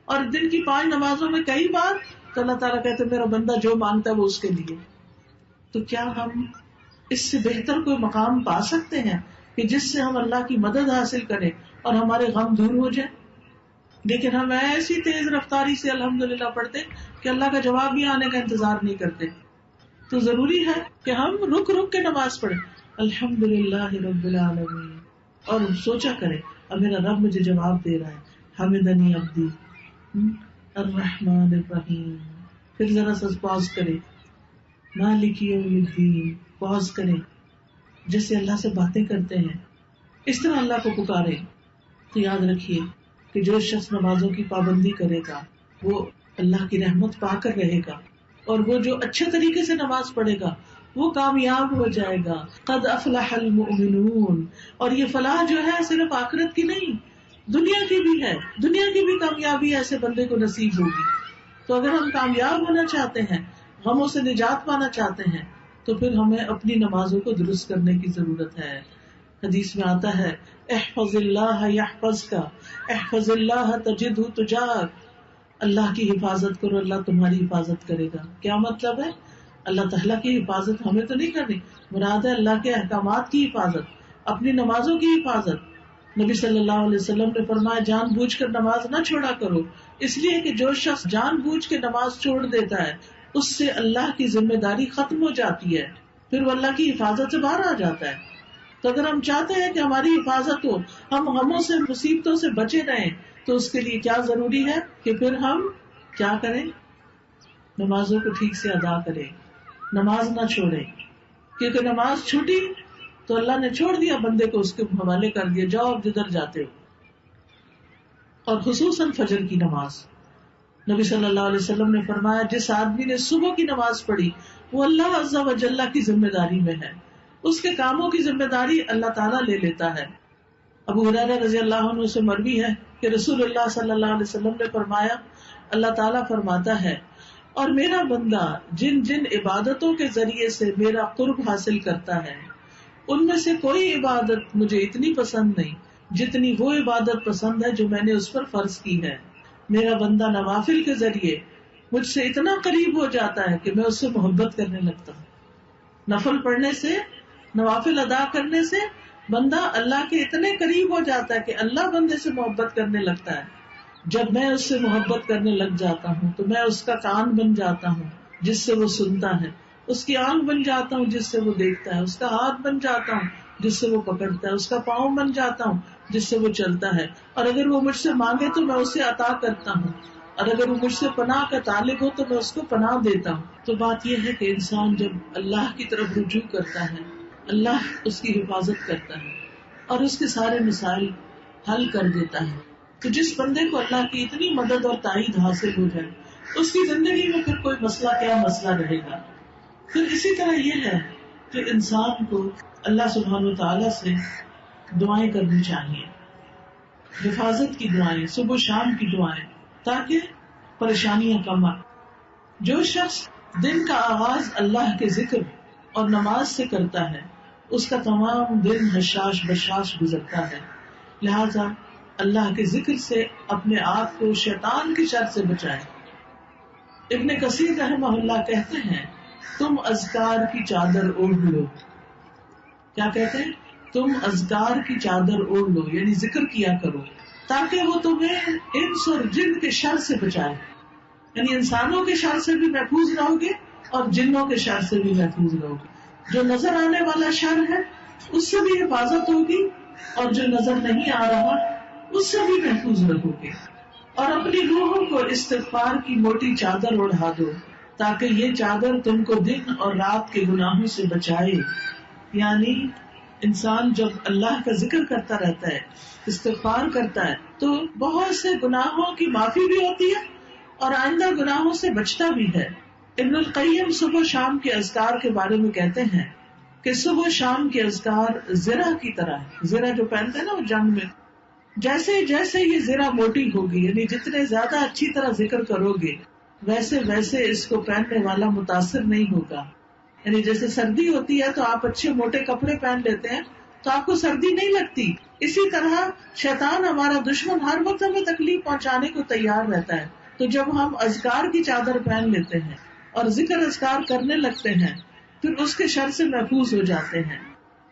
اور دن کی 5 نمازوں میں کئی بار، تو اللہ تعالیٰ کہتے ہیں میرا بندہ جو مانگتا ہے وہ اس کے لیے. تو کیا ہم اس سے بہتر کوئی مقام پا سکتے ہیں کہ جس سے ہم اللہ کی مدد حاصل کریں اور ہمارے غم دور ہو جائیں؟ لیکن ہم ایسی تیز رفتاری سے الحمدللہ پڑھتے کہ اللہ کا جواب بھی آنے کا انتظار نہیں کرتے. تو ضروری ہے کہ ہم رک رک کے نماز پڑھیں الحمدللہ رب العالمین، اور سوچا کریں اب میرا رب مجھے جواب دے رہا ہے، حمدنی عبدی الرحمن الرحیم. پھر ذرا سا پاز کریں، مالک یوم الدین، پاز کریں، جیسے اللہ سے باتیں کرتے ہیں اس طرح اللہ کو پکارے. تو یاد رکھیے کہ جو شخص نمازوں کی پابندی کرے گا وہ اللہ کی رحمت پا کر رہے گا، اور وہ جو اچھے طریقے سے نماز پڑھے گا وہ کامیاب ہو جائے گا. قد افلح المؤمنون، اور یہ فلاح جو ہے صرف آخرت کی نہیں، دنیا کی بھی ہے، دنیا کی بھی کامیابی ایسے بندے کو نصیب ہوگی. تو اگر ہم کامیاب ہونا چاہتے ہیں، غموں سے نجات پانا چاہتے ہیں، تو پھر ہمیں اپنی نمازوں کو درست کرنے کی ضرورت ہے. حدیث میں آتا ہے احفظ اللہ یحفظک، احفظ اللہ تجدہ تجاہک، اللہ کی حفاظت کرو اللہ تمہاری حفاظت کرے گا. کیا مطلب ہے؟ اللہ تعالیٰ کی حفاظت ہمیں تو نہیں کرنی، مراد ہے اللہ کے احکامات کی حفاظت، اپنی نمازوں کی حفاظت. نبی صلی اللہ علیہ وسلم نے فرمایا جان بوجھ کر نماز نہ چھوڑا کرو، اس لیے کہ جو شخص جان بوجھ کے نماز چھوڑ دیتا ہے اس سے اللہ کی ذمہ داری ختم ہو جاتی ہے، پھر وہ اللہ کی حفاظت سے باہر آ جاتا ہے. تو اگر ہم چاہتے ہیں کہ ہماری حفاظت ہو، ہم غموں سے مصیبتوں سے بچے رہیں، تو اس کے لیے کیا ضروری ہے کہ پھر ہم کیا کریں؟ نمازوں کو ٹھیک سے ادا کریں، نماز نہ چھوڑیں. کیونکہ نماز چھوٹی تو اللہ نے چھوڑ دیا بندے کو، اس کے حوالے کر دیا، جاؤ اب جدھر جاتے ہو. اور خصوصاً فجر کی نماز، نبی صلی اللہ علیہ وسلم نے فرمایا جس آدمی نے صبح کی نماز پڑھی وہ اللہ عز و جل کی ذمہ داری میں ہے، اس کے کاموں کی ذمہ داری اللہ تعالیٰ لے لیتا ہے. ابو ہریرہ رضی اللہ عنہ سے مروی ہے کہ رسول اللہ صلی اللہ علیہ وسلم نے فرمایا اللہ تعالیٰ فرماتا ہے اور میرا بندہ جن جن عبادتوں کے ذریعے سے میرا قرب حاصل کرتا ہے ان میں سے کوئی عبادت مجھے اتنی پسند نہیں جتنی وہ عبادت پسند ہے جو میں نے اس پر فرض کی ہے. میرا بندہ نوافل کے ذریعے مجھ سے اتنا قریب ہو جاتا ہے کہ میں اس سے محبت کرنے لگتا ہوں. نفل پڑھنے سے، نوافل ادا کرنے سے بندہ اللہ کے اتنے قریب ہو جاتا ہے کہ اللہ بندے سے محبت کرنے لگتا ہے. جب میں اس سے محبت کرنے لگ جاتا ہوں تو میں اس کا کان بن جاتا ہوں جس سے وہ سنتا ہے، اس کی آنکھ بن جاتا ہوں جس سے وہ دیکھتا ہے، اس کا ہاتھ بن جاتا ہوں جس سے وہ پکڑتا ہے، اس کا پاؤں بن جاتا ہوں جس سے وہ چلتا ہے، اور اگر وہ مجھ سے مانگے تو میں اسے عطا کرتا ہوں، اور اگر وہ مجھ سے پناہ کا طالب ہو تو میں اس کو پناہ دیتا ہوں. تو بات یہ ہے کہ انسان جب اللہ کی طرف رجوع کرتا ہے اللہ اس کی حفاظت کرتا ہے اور اس کے سارے مسائل حل کر دیتا ہے. تو جس بندے کو اللہ کی اتنی مدد اور تائید حاصل ہو جائے اس کی زندگی میں پھر کوئی مسئلہ کیا مسئلہ رہے گا. پھر اسی طرح یہ ہے کہ انسان کو اللہ سبحانہ وتعالی سے دعائیں کرنی چاہیے، حفاظت کی دعائیں، صبح شام کی دعائیں، تاکہ پریشانیاں کم آئیں. جو شخص دن کا آغاز اللہ کے ذکر اور نماز سے کرتا ہے اس کا تمام دن حشاش بشاش گزرتا ہے. لہذا اللہ کے ذکر سے اپنے آپ کو شیطان کی شر سے بچائیں. ابن کثیر رحمہ اللہ کہتے ہیں تم اذکار کی چادر اوڑھ لو. کیا کہتے ہیں؟ تم اذکار کی چادر اوڑھ لو، یعنی ذکر کیا کرو تاکہ وہ تمہیں انس اور جن کے شر سے بچائے. یعنی انسانوں کے شر سے بھی محفوظ رہو گے اور جنوں کے شر سے بھی محفوظ رہو گے. جو نظر آنے والا شر ہے اس سے بھی حفاظت ہوگی اور جو نظر نہیں آ رہا اس سے بھی محفوظ رہو گے. اور اپنی روحوں کو استغفار کی موٹی چادر اوڑھا دو تاکہ یہ چادر تم کو دن اور رات کے گناہوں سے بچائے. یعنی انسان جب اللہ کا ذکر کرتا رہتا ہے، استغفار کرتا ہے، تو بہت سے گناہوں کی معافی بھی ہوتی ہے اور آئندہ گناہوں سے بچتا بھی ہے. ابن القیم صبح شام کے اذکار کے بارے میں کہتے ہیں کہ صبح شام کے اذکار زرہ کی طرح ہے. زرہ جو پہنتے ہیں نا وہ جنگ میں، جیسے جیسے یہ زرہ موٹی ہوگی، یعنی جتنے زیادہ اچھی طرح ذکر کرو گے ویسے ویسے اس کو پہننے والا متاثر نہیں ہوگا. یعنی جیسے سردی ہوتی ہے تو آپ اچھے موٹے کپڑے پہن لیتے ہیں تو آپ کو سردی نہیں لگتی، اسی طرح شیطان ہمارا دشمن ہر وقت ہمیں تکلیف پہنچانے کو تیار رہتا ہے. تو جب ہم اذکار کی چادر پہن لیتے ہیں اور ذکر اذکار کرنے لگتے ہیں پھر اس کے شر سے محفوظ ہو جاتے ہیں.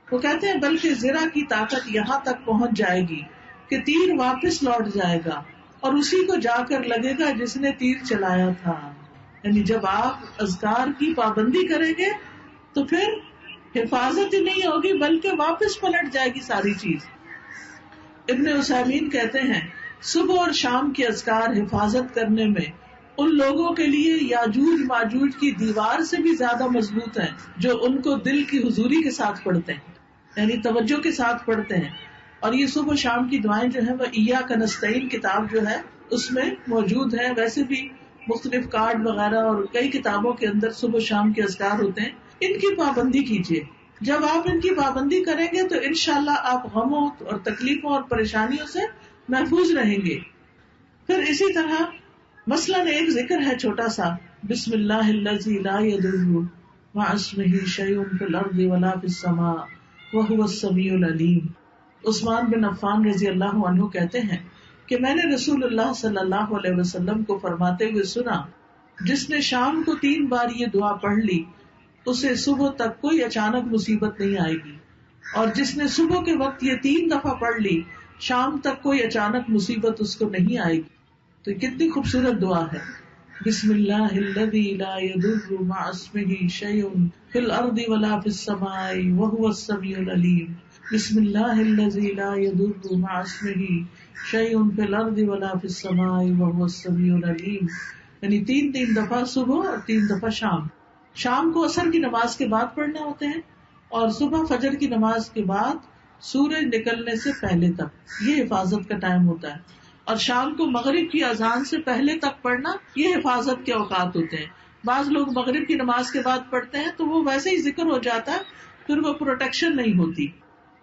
وہ کہتے ہیں بلکہ زرہ کی طاقت یہاں تک پہنچ جائے گی کہ تیر واپس لوٹ جائے گا اور اسی کو جا کر لگے گا جس نے تیر چلایا تھا. یعنی جب آپ اذکار کی پابندی کریں گے تو پھر حفاظت ہی نہیں ہوگی بلکہ واپس پلٹ جائے گی ساری چیز. ابن عثیمین کہتے ہیں صبح اور شام کے اذکار حفاظت کرنے میں ان لوگوں کے لیے یاجوج ماجوج کی دیوار سے بھی زیادہ مضبوط ہیں جو ان کو دل کی حضوری کے ساتھ پڑھتے ہیں، یعنی توجہ کے ساتھ پڑھتے ہیں. اور یہ صبح شام کی دعائیں جو ہیں وہ ایاک نستعین کتاب جو ہے اس میں موجود ہیں. ویسے بھی مختلف کارڈ وغیرہ اور کئی کتابوں کے اندر صبح شام کے اذکار ہوتے ہیں. ان کی پابندی کیجیے. جب آپ ان کی پابندی کریں گے تو انشاءاللہ آپ غموں اور تکلیفوں اور پریشانیوں سے محفوظ رہیں گے. پھر اسی طرح مثلاً ایک ذکر ہے چھوٹا سا، بسم اللہ الذی لا یضر مع اسمہ شیء فی الارض ولا فی السماء وہو السمیع العلیم. عثمان بن عفان رضی اللہ عنہ کہتے ہیں کہ میں نے رسول اللہ صلی اللہ علیہ وسلم کو فرماتے ہوئے سنا، جس نے شام کو 3 بار یہ دعا پڑھ لی اسے صبح تک کوئی اچانک مصیبت نہیں آئے گی، اور جس نے صبح کے وقت یہ 3 دفعہ پڑھ لی شام تک کوئی اچانک مصیبت اس کو نہیں آئے گی. تو کتنی خوبصورت دعا ہے. بسم اللہ الذی لا یضر مع اسمہ شیء فی الارض ولا فی السماء وہو السمیع العلیم. بسم اللہ الذی لا یضر مع اسمہ شیء فی الارض ولا فی السماء وہو السمیع العلیم. یعنی 3 دفعہ صبح اور 3 دفعہ شام. شام کو عصر کی نماز کے بعد پڑھنے ہوتے ہیں اور صبح فجر کی نماز کے بعد سورج نکلنے سے پہلے تک، یہ حفاظت کا ٹائم ہوتا ہے. اور شام کو مغرب کی اذان سے پہلے تک پڑھنا یہ حفاظت کے اوقات ہوتے ہیں. بعض لوگ مغرب کی نماز کے بعد پڑھتے ہیں تو وہ ویسے ہی ذکر ہو جاتا ہے، پھر وہ پروٹیکشن نہیں ہوتی.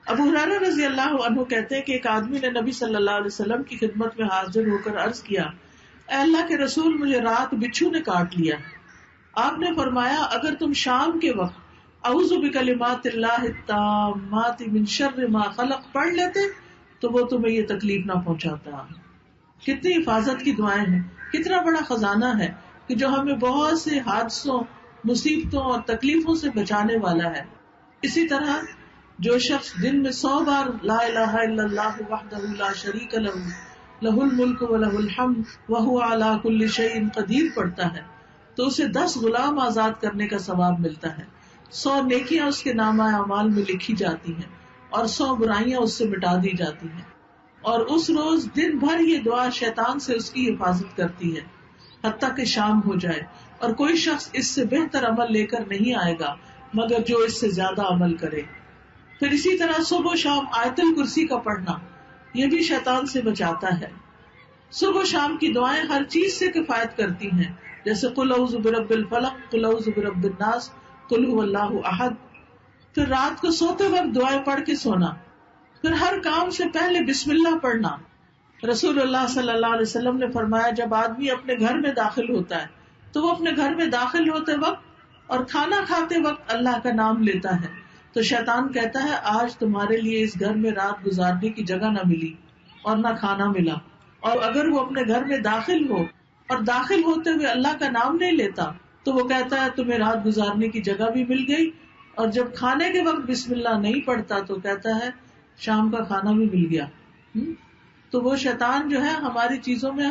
ابو ہریرہ رضی اللہ عنہ کہتے ہیں کہ ایک آدمی نے نبی صلی اللہ علیہ وسلم کی خدمت میں حاضر ہو کر عرض کیا، اے اللہ کے رسول، مجھے رات بچھو نے کاٹ لیا. آپ نے فرمایا اگر تم شام کے وقت اعوذ بکلمات اللہ التامات من شر ما خلق پڑھ لیتے تو وہ تمہیں یہ تکلیف نہ پہنچاتا. کتنی حفاظت کی دعائیں ہیں، کتنا بڑا خزانہ ہے کہ جو ہمیں بہت سے حادثوں، مصیبتوں اور تکلیفوں سے بچانے والا ہے. اسی طرح جو شخص دن میں 100 بار لا الہ الا اللہ وحدہ لا شریک لہ لہ الملک ولہ الحمد وہو علی کل شیء قدیر پڑھتا ہے تو اسے 10 غلام آزاد کرنے کا ثواب ملتا ہے، 100 نیکیاں اس کے نامہ اعمال میں لکھی جاتی ہیں اور 100 برائیاں اس سے مٹا دی جاتی ہیں. اور اس روز دن بھر یہ دعا شیطان سے اس کی حفاظت کرتی ہے حتیٰ کہ شام ہو جائے، اور کوئی شخص اس سے بہتر عمل لے کر نہیں آئے گا مگر جو اس سے زیادہ عمل کرے. پھر اسی طرح صبح و شام آیت الکرسی کا پڑھنا یہ بھی شیطان سے بچاتا ہے. صبح و شام کی دعائیں ہر چیز سے کفایت کرتی ہیں، جیسے قل اعوذ برب الفلق، قل اعوذ برب الناس، قل هو اللہ احد. پھر رات کو سوتے وقت دعائیں پڑھ کے سونا. پھر ہر کام سے پہلے بسم اللہ پڑھنا. رسول اللہ صلی اللہ علیہ وسلم نے فرمایا جب آدمی اپنے گھر میں داخل ہوتا ہے تو وہ اپنے گھر میں داخل ہوتے وقت اور کھانا کھاتے وقت اللہ کا نام لیتا ہے تو شیطان کہتا ہے آج تمہارے لیے اس گھر میں رات گزارنے کی جگہ نہ ملی اور نہ کھانا ملا. اور اگر وہ اپنے گھر میں داخل ہو اور داخل ہوتے ہوئے اللہ کا نام نہیں لیتا تو وہ کہتا ہے تمہیں رات گزارنے کی جگہ بھی مل گئی، اور جب کھانے کے وقت بسم اللہ نہیں پڑھتا تو کہتا ہے شام کا کھانا بھی مل گیا. تو وہ شیطان جو ہے ہماری چیزوں میں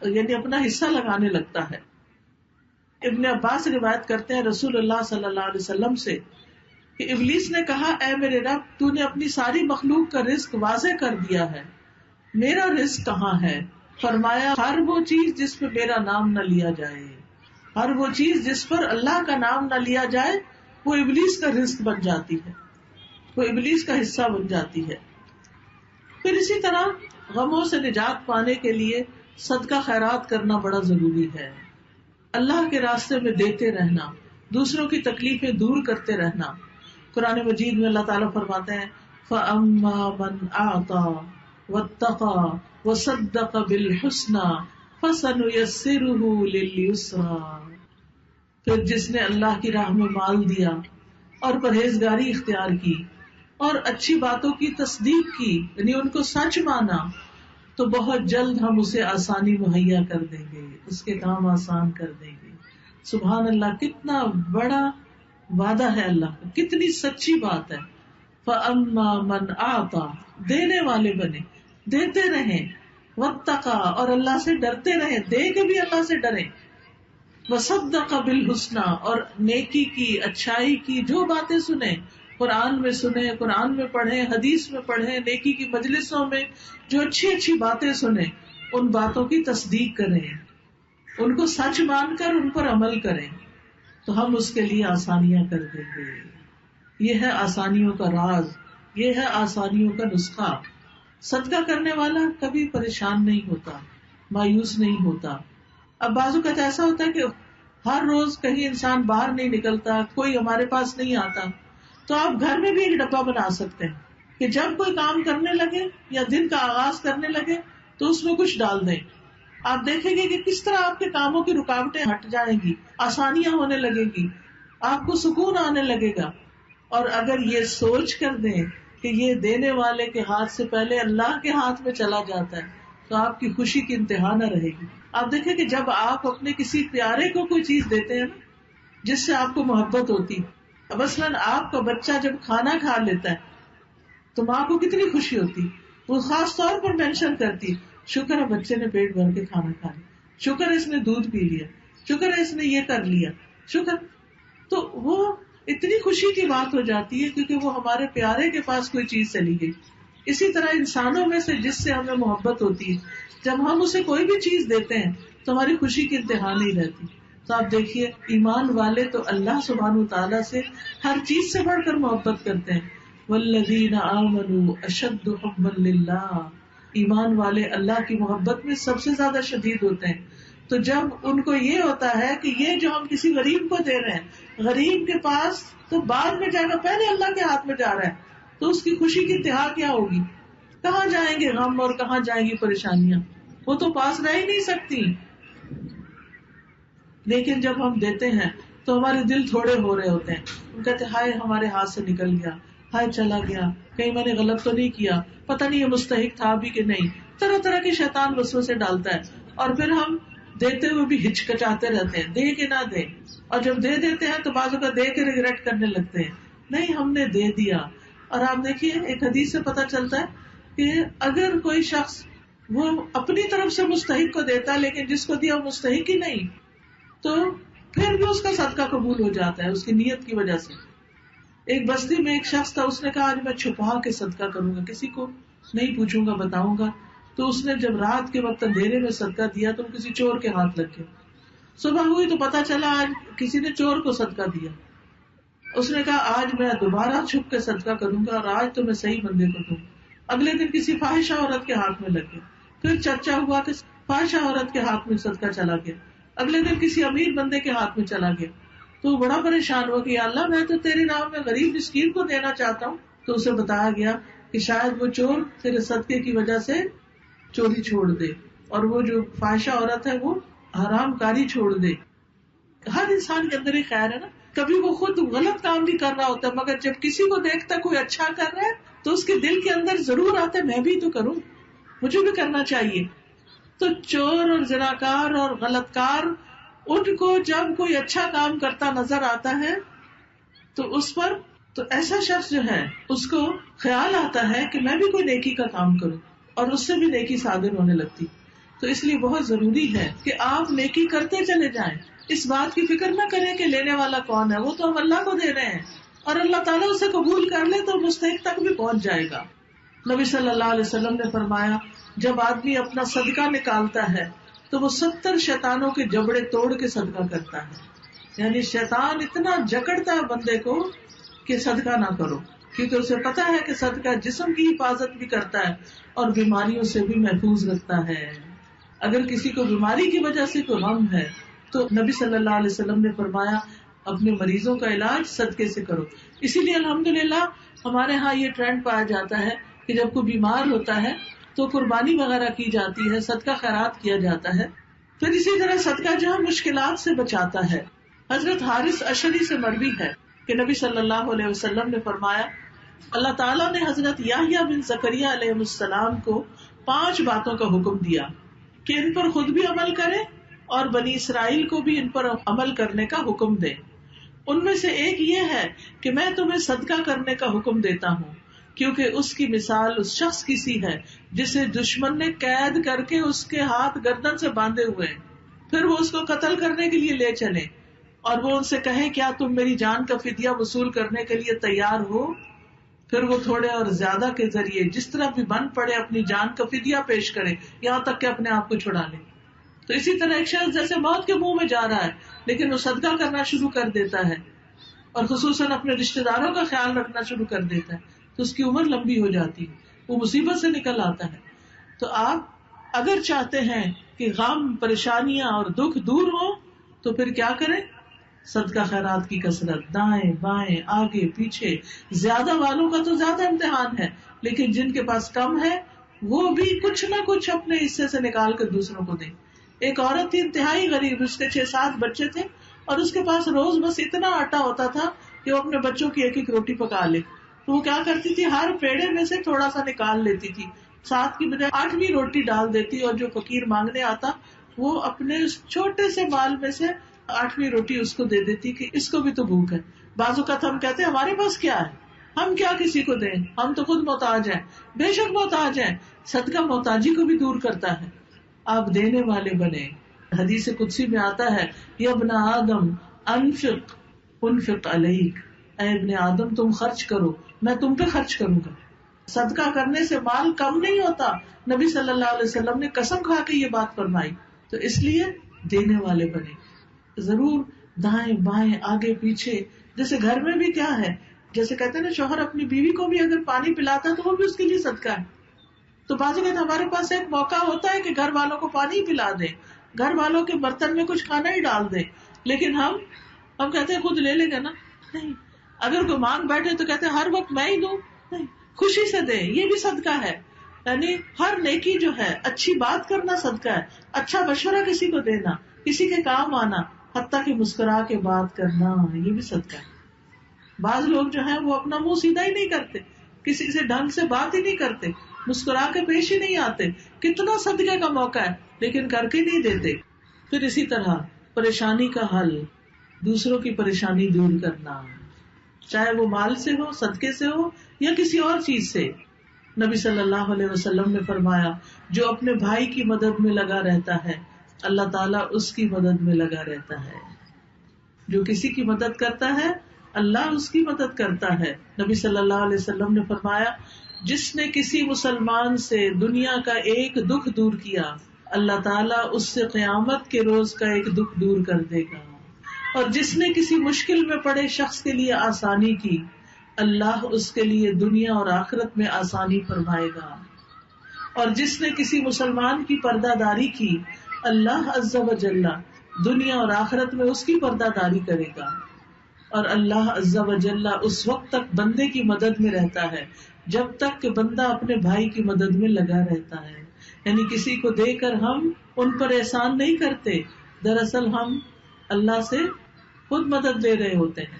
یعنی اپنا حصہ لگانے لگتا ہے. ابن عباس روایت کرتے ہیں رسول اللہ صلی اللہ علیہ وسلم سے کہ ابلیس نے کہا اے میرے رب، تو نے اپنی ساری مخلوق کا رزق واضح کر دیا ہے، میرا رزق کہاں ہے؟ فرمایا ہر وہ چیز جس پہ میرا نام نہ لیا جائے، ہر وہ چیز جس پر اللہ کا نام نہ لیا جائے وہ ابلیس کا رزق بن جاتی ہے، وہ ابلیس کا حصہ بن جاتی ہے. پھر اسی طرح غموں سے نجات پانے کے لیے صدقہ خیرات کرنا بڑا ضروری ہے. اللہ کے راستے میں دیتے رہنا، دوسروں کی تکلیفیں دور کرتے رہنا. قرآن مجید میں اللہ تعالیٰ فرماتے ہیں فَأَمَّا مَنْ أَعْطَى وَاتَّقَى وَصَدَّقَ بِالْحُسْنَى فَسَنُيَسِّرُهُ لِلْيُسْرَى. پھر جس نے اللہ کی راہ میں مال دیا اور پرہیزگاری اختیار کی اور اچھی باتوں کی تصدیق کی، یعنی ان کو سچ مانا، تو بہت جلد ہم اسے آسانی مہیا کر دیں گے، اس کے کام آسان کر دیں گے. سبحان اللہ، کتنا بڑا وعدہ ہے اللہ کا، کتنی سچی بات ہے. فَأَمَّا مَنْ أَعْطَى، دینے والے بنے، دیتے رہیں. وَاتَّقَى، اور اللہ سے ڈرتے رہیں، دے کے بھی اللہ سے ڈریں. وَصَدَّقَ بِالْحُسْنَى، اور نیکی کی، اچھائی کی جو باتیں سنیں، قرآن میں سنیں، قرآن میں پڑھیں، حدیث میں پڑھیں، نیکی کی مجلسوں میں جو اچھی اچھی باتیں سنیں ان باتوں کی تصدیق کریں، ان کو سچ مان کر ان پر عمل کریں، تو ہم اس کے لیے آسانیاں کر دیں گے. یہ ہے آسانیوں کا راز، یہ ہے آسانیوں کا نسخہ. صدقہ کرنے والا کبھی پریشان نہیں ہوتا، مایوس نہیں ہوتا. اب بعض اوقات ایسا ہوتا ہے کہ ہر روز کہیں انسان باہر نہیں نکلتا، کوئی ہمارے پاس نہیں آتا، تو آپ گھر میں بھی ایک ڈبہ بنا سکتے ہیں کہ جب کوئی کام کرنے لگے یا دن کا آغاز کرنے لگے تو اس میں کچھ ڈال دیں. آپ دیکھیں گے کہ کس طرح آپ کے کاموں کی رکاوٹیں ہٹ جائیں گی، آسانیاں ہونے لگے گی، آپ کو سکون آنے لگے گا. اور اگر یہ سوچ کر دیں کہ یہ دینے والے کے ہاتھ سے پہلے اللہ کے ہاتھ میں چلا جاتا ہے تو آپ کی خوشی کی انتہا نہ رہے گی. آپ دیکھیں کہ جب آپ اپنے کسی پیارے کو کوئی چیز دیتے ہیں نا جس سے آپ کو محبت ہوتی، مثلاً آپ کا بچہ جب کھانا کھا لیتا ہے تو ماں کو کتنی خوشی ہوتی، وہ خاص طور پر مینشن کرتی شکر ہے بچے نے پیٹ بھر کے کھانا کھا لیا، شکر ہے اس نے دودھ پی لیا، شکر ہے اس نے یہ کر لیا، شکر. تو وہ اتنی خوشی کی بات ہو جاتی ہے کیونکہ وہ ہمارے پیارے کے پاس کوئی چیز چلی گئی. اسی طرح انسانوں میں سے جس سے ہمیں محبت ہوتی ہے جب ہم اسے کوئی بھی چیز دیتے ہیں تو ہماری خوشی کی انتہا نہیں رہتی. تو آپ دیکھیے ایمان والے تو اللہ سبحانہ وتعالیٰ سے ہر چیز سے بڑھ کر محبت کرتے ہیں. والذین آمنوا اشد حبا للہ، ایمان والے اللہ کی محبت میں سب سے زیادہ شدید ہوتے ہیں. تو جب ان کو یہ ہوتا ہے کہ یہ جو ہم کسی غریب کو دے رہے ہیں غریب کے پاس تو بعد میں جائے گا، پہلے اللہ کے ہاتھ میں جا رہا ہے، تو اس کی خوشی کی انتہا کیا ہوگی؟ کہاں جائیں گے غم اور کہاں جائیں گی پریشانیاں، وہ تو پاس رہ ہی نہیں سکتی. لیکن جب ہم دیتے ہیں تو ہمارے دل تھوڑے ہو رہے ہوتے ہیں، ہم کہتے ہیں ہائے ہمارے ہاتھ سے نکل گیا، ہائے چلا گیا، کہیں میں نے غلط تو نہیں کیا، پتہ نہیں یہ مستحق تھا بھی کہ نہیں. طرح طرح کے شیطان وسوسے ڈالتا ہے اور پھر ہم دیتے ہوئے بھی ہچکچاتے رہتے ہیں، دے کہ نہ دے. اور جب دے دیتے ہیں تو بعض اوقات دے کے ریگریٹ کرنے لگتے ہیں، نہیں ہم نے دے دیا. اور آپ دیکھیے ایک حدیث سے پتہ چلتا ہے کہ اگر کوئی شخص وہ اپنی طرف سے مستحق کو دیتا ہے لیکن جس کو دیا وہ مستحق ہی نہیں تو پھر بھی اس کا صدقہ قبول ہو جاتا ہے اس کی نیت کی وجہ سے. ایک بستی میں ایک شخص تھا، اس نے کہا آج میں چھپا کے صدقہ کروں گا، کسی کو نہیں پوچھوں گا، بتاؤں گا. تو اس نے جب رات کے وقت اندھیرے میں صدقہ دیا تو کسی چور کے ہاتھ لگ گیا. صبح ہوئی تو پتا چلا آج کسی نے چور کو صدقہ دیا. اس نے کہا آج میں دوبارہ چھپ کے صدقہ کروں گا اور آج تو میں صحیح بندے کو دوں. اگلے دن کسی فاحشہ عورت کے ہاتھ میں لگ گیا، پھر چرچا ہوا کہ فاحشہ عورت کے ہاتھ میں صدقہ چلا گیا. اگلے دن کسی امیر بندے کے ہاتھ میں چلا گیا. تو بڑا پریشان ہوا کہ یا اللہ میں تو تیری راہ میں غریب مسکین کو دینا چاہتا ہوں. تو اسے بتایا گیا کہ شاید وہ چور تیرے صدقے کی وجہ سے چوری چھوڑ دے اور وہ جو فاحشہ عورت ہے وہ حرام کاری چھوڑ دے. ہر انسان کے اندر ہی خیر ہے نا، کبھی وہ خود غلط کام بھی کر رہا ہوتا ہے مگر جب کسی کو دیکھتا کوئی اچھا کر رہا ہے تو اس کے دل کے اندر ضرور آتا ہے میں بھی تو کروں، مجھے بھی کرنا چاہیے. تو چور اور زناکار اور غلط کار ان کو جب کوئی اچھا کام کرتا نظر آتا ہے تو اس پر تو ایسا شخص جو ہے اس کو خیال آتا ہے کہ میں بھی کوئی نیکی کا کام کروں اور اس سے بھی نیکی صادر ہونے لگتی. تو اس لیے بہت ضروری ہے کہ آپ نیکی کرتے چلے جائیں، اس بات کی فکر نہ کریں کہ لینے والا کون ہے، وہ تو ہم اللہ کو دے رہے ہیں اور اللہ تعالیٰ اسے قبول کر لے تو مستحق تک بھی پہنچ جائے گا. نبی صلی اللہ علیہ وسلم نے فرمایا جب آدمی اپنا صدقہ نکالتا ہے تو وہ 70 شیطانوں کے جبڑے توڑ کے صدقہ کرتا ہے. یعنی شیطان اتنا جکڑتا ہے بندے کو کہ صدقہ نہ کرو، کیونکہ اسے پتا ہے کہ صدقہ جسم کی حفاظت بھی کرتا ہے اور بیماریوں سے بھی محفوظ رکھتا ہے. اگر کسی کو بیماری کی وجہ سے کوئی غم ہے تو نبی صلی اللہ علیہ وسلم نے فرمایا اپنے مریضوں کا علاج صدقے سے کرو. اسی لیے الحمدللہ ہمارے ہاں یہ ٹرینڈ پایا جاتا ہے کہ جب کوئی بیمار ہوتا ہے تو قربانی وغیرہ کی جاتی ہے, صدقہ خیرات کیا جاتا ہے. پھر اسی طرح صدقہ جو ہے مشکلات سے بچاتا ہے. حضرت حارث اشعری سے مروی ہے کہ نبی صلی اللہ علیہ وسلم نے فرمایا اللہ تعالیٰ نے حضرت یحییٰ بن زکریہ علیہ السلام کو 5 باتوں کا حکم دیا کہ ان پر خود بھی عمل کرے اور بنی اسرائیل کو بھی ان پر عمل کرنے کا حکم دے. ان میں سے ایک یہ ہے کہ میں تمہیں صدقہ کرنے کا حکم دیتا ہوں, کیونکہ اس کی مثال اس شخص کی سی ہے جسے دشمن نے قید کر کے اس کے ہاتھ گردن سے باندھے ہوئے, پھر وہ اس کو قتل کرنے کے لیے لے چلے اور وہ ان سے کہے کیا تم میری جان کا فدیہ وصول کرنے کے لیے تیار ہو؟ پھر وہ تھوڑے اور زیادہ کے ذریعے جس طرح بھی بن پڑے اپنی جان کا فدیہ پیش کرے یہاں تک کہ اپنے آپ کو چھڑا لے. تو اسی طرح ایک شخص جیسے موت کے منہ میں جا رہا ہے لیکن وہ صدقہ کرنا شروع کر دیتا ہے اور خصوصاً اپنے رشتے داروں کا خیال رکھنا شروع کر دیتا ہے تو اس کی عمر لمبی ہو جاتی ہے, وہ مصیبت سے نکل آتا ہے. تو آپ اگر چاہتے ہیں کہ غم, پریشانیاں اور دکھ دور ہو تو پھر کیا کریں؟ صدقہ خیرات کی کثرت, دائیں بائیں آگے پیچھے. زیادہ والوں کا تو زیادہ امتحان ہے, لیکن جن کے پاس کم ہے وہ بھی کچھ نہ کچھ اپنے حصے سے نکال کر دوسروں کو دیں. ایک عورت تھی انتہائی غریب, اس کے 6-7 بچے تھے اور اس کے پاس روز بس اتنا آٹا ہوتا تھا کہ وہ اپنے بچوں کی 1-1 روٹی پکا لے. تو وہ کیا کرتی تھی, ہر پیڑے میں سے تھوڑا سا نکال لیتی تھی, 7 کی بجائے 8ویں روٹی ڈال دیتی اور جو فقیر مانگنے آتا وہ اپنے اس چھوٹے سے مال میں سے 8ویں روٹی اس کو دے دیتی کہ اس کو بھی تو بھوک ہے. بعض اوقات ہم کہتے ہیں ہمارے پاس کیا ہے, ہم کیا کسی کو دیں, ہم تو خود محتاج ہیں. بے شک محتاج ہیں, صدقہ محتاجی کو بھی دور کرتا ہے. آپ دینے والے بنے. حدیث قدسی میں آتا ہے یا ابن آدم انفق انفق علیک, اے ابن آدم تم خرچ کرو میں تم پہ خرچ کروں گا. صدقہ کرنے سے مال کم نہیں ہوتا, نبی صلی اللہ علیہ وسلم نے قسم کھا کے یہ بات فرمائی. تو اس لیے دینے والے بنے. ضرور دائیں بائیں آگے پیچھے, جیسے گھر میں بھی کیا ہے, جیسے کہتے ہیں نا شوہر اپنی بیوی کو بھی اگر پانی پلاتا ہے تو وہ بھی اس کے لیے صدقہ ہے. تو بعض اوقات ہمارے پاس ایک موقع ہوتا ہے کہ گھر والوں کو پانی پلا دیں, گھر والوں کے برتن میں کچھ کھانا ہی ڈال دیں, لیکن ہم کہتے ہیں خود لے لے گا نا. نہیں, اگر کوئی مانگ بیٹھے تو کہتے ہیں ہر وقت میں ہی دوں. نہیں, خوشی سے دیں, یہ بھی صدقہ ہے. یعنی ہر نیکی جو ہے, اچھی بات کرنا صدقہ ہے, اچھا مشورہ کسی کو دینا, کسی کے کام آنا, حتیٰ کہ مسکرا کے بات کرنا, یہ بھی صدقہ ہے. بعض لوگ جو ہیں وہ اپنا منہ سیدھا ہی نہیں کرتے, کسی سے ڈھنگ سے بات ہی نہیں کرتے, مسکرا کے پیش ہی نہیں آتے. کتنا صدقے کا موقع ہے لیکن کر کے نہیں دیتے. پھر اسی طرح پریشانی کا حل, دوسروں کی پریشانی دور کرنا, چاہے وہ مال سے ہو, صدقے سے ہو یا کسی اور چیز سے. نبی صلی اللہ علیہ وسلم نے فرمایا جو اپنے بھائی کی مدد میں لگا رہتا ہے اللہ تعالیٰ اس کی مدد میں لگا رہتا ہے. جو کسی کی مدد کرتا ہے اللہ اس کی مدد کرتا ہے. نبی صلی اللہ علیہ وسلم نے فرمایا جس نے کسی مسلمان سے دنیا کا ایک دکھ دور کیا اللہ تعالیٰ اس سے قیامت کے روز کا ایک دکھ دور کر دے گا. اور جس نے کسی مشکل میں پڑے شخص کے لیے آسانی کی اللہ اس کے لیے دنیا اور آخرت میں آسانی فرمائے گا. اور جس نے کسی مسلمان کی پردہ داری کی اللہ عز و جل دنیا اور آخرت میں اس کی پردہ داری کرے گا. اور اللہ عز و جل اس وقت تک بندے کی مدد میں رہتا ہے جب تک کہ بندہ اپنے بھائی کی مدد میں لگا رہتا ہے. یعنی کسی کو دے کر ہم ان پر احسان نہیں کرتے, دراصل ہم اللہ سے خود مدد لے رہے ہوتے ہیں.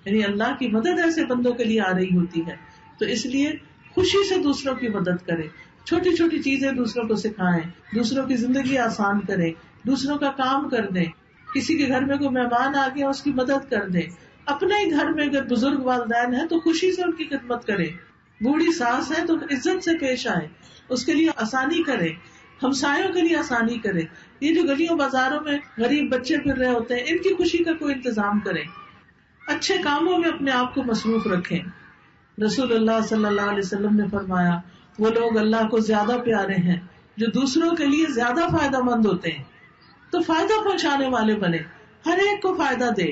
یعنی اللہ کی مدد ایسے بندوں کے لیے آ رہی ہوتی ہے. تو اس لیے خوشی سے دوسروں کی مدد کریں, چھوٹی چھوٹی چیزیں دوسروں کو سکھائیں, دوسروں کی زندگی آسان کریں, دوسروں کا کام کر دیں. کسی کے گھر میں کوئی مہمان آ گیا اس کی مدد کر دیں. اپنے ہی گھر میں اگر بزرگ والدین ہیں تو خوشی سے ان کی خدمت کریں. بوڑھی ساس ہے تو عزت سے پیش آئے, اس کے لیے آسانی کریں, ہمسایوں کے لیے آسانی کریں. یہ جو گلیوں بازاروں میں غریب بچے پھر رہے ہوتے ہیں ان کی خوشی کا کوئی انتظام کریں. اچھے کاموں میں اپنے آپ کو مصروف رکھیں. رسول اللہ صلی اللہ علیہ وسلم نے فرمایا وہ لوگ اللہ کو زیادہ پیارے ہیں جو دوسروں کے لیے زیادہ فائدہ مند ہوتے ہیں. تو فائدہ پہنچانے والے بنے, ہر ایک کو فائدہ دے.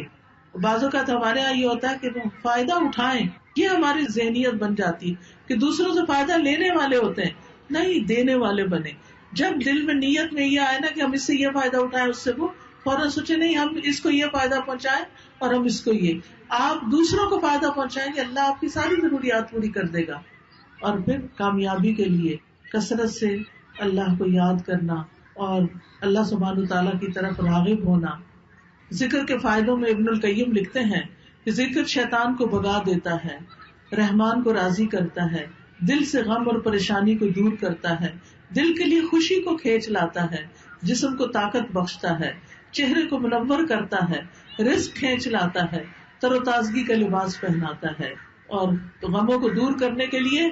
بعض اوقات ہمارے یہاں یہ ہوتا ہے کہ فائدہ اٹھائیں, یہ ہماری ذہنیت بن جاتی ہے کہ دوسروں سے فائدہ لینے والے ہوتے ہیں، نہیں دینے والے بنے. جب دل میں نیت میں یہ آئے نا کہ ہم اس سے یہ فائدہ اٹھائیں، اس سے وہ، فوراً سوچے نہیں ہم اس کو یہ فائدہ پہنچائیں اور ہم اس کو یہ، آپ دوسروں کو فائدہ پہنچائیں گے، اللہ آپ کی ساری ضروریات پوری کر دے گا. اور پھر کامیابی کے لیے کثرت سے اللہ کو یاد کرنا اور اللہ سبحانہ تعالیٰ کی طرف راغب ہونا. ذکر کے فائدوں میں ابن القیم لکھتے ہیں کہ ذکر شیطان کو بھگا دیتا ہے، رحمان کو راضی کرتا ہے، دل سے غم اور پریشانی کو دور کرتا ہے، دل کے لیے خوشی کو کھینچ لاتا ہے، جسم کو طاقت بخشتا ہے، چہرے کو منور کرتا ہے، رزق کھینچ لاتا ہے، تر و تازگی کا لباس پہناتا ہے. اور غموں کو دور کرنے کے لیے،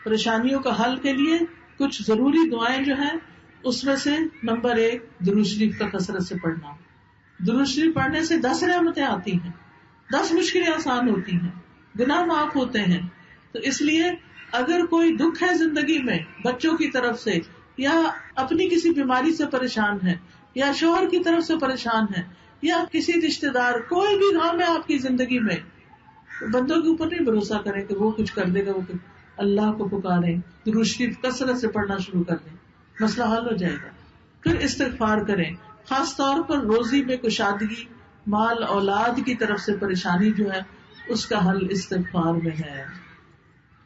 پریشانیوں کا حل کے لیے کچھ ضروری دعائیں جو ہیں اس میں سے نمبر 1 درود شریف کا کثرت سے پڑھنا. درود شریف پڑھنے سے 10 رحمتیں آتی ہیں، 10 مشکلیں آسان ہوتی ہیں، گناہ معاف ہوتے ہیں. تو اس لیے اگر کوئی دکھ ہے زندگی میں، بچوں کی طرف سے یا اپنی کسی بیماری سے پریشان ہے یا شوہر کی طرف سے پریشان ہے یا کسی رشتے دار، کوئی بھی غم ہے آپ کی زندگی میں، بندوں کے اوپر نہیں بھروسہ کریں کہ وہ کچھ کر دے گا، وہ اللہ کو پکاریں، درود شریف کثرت سے پڑھنا شروع کر دیں، مسئلہ حل ہو جائے گا. پھر استغفار کریں، خاص طور پر روزی میں کشادگی، مال اولاد کی طرف سے پریشانی جو ہے اس کا حل استغفار میں ہے.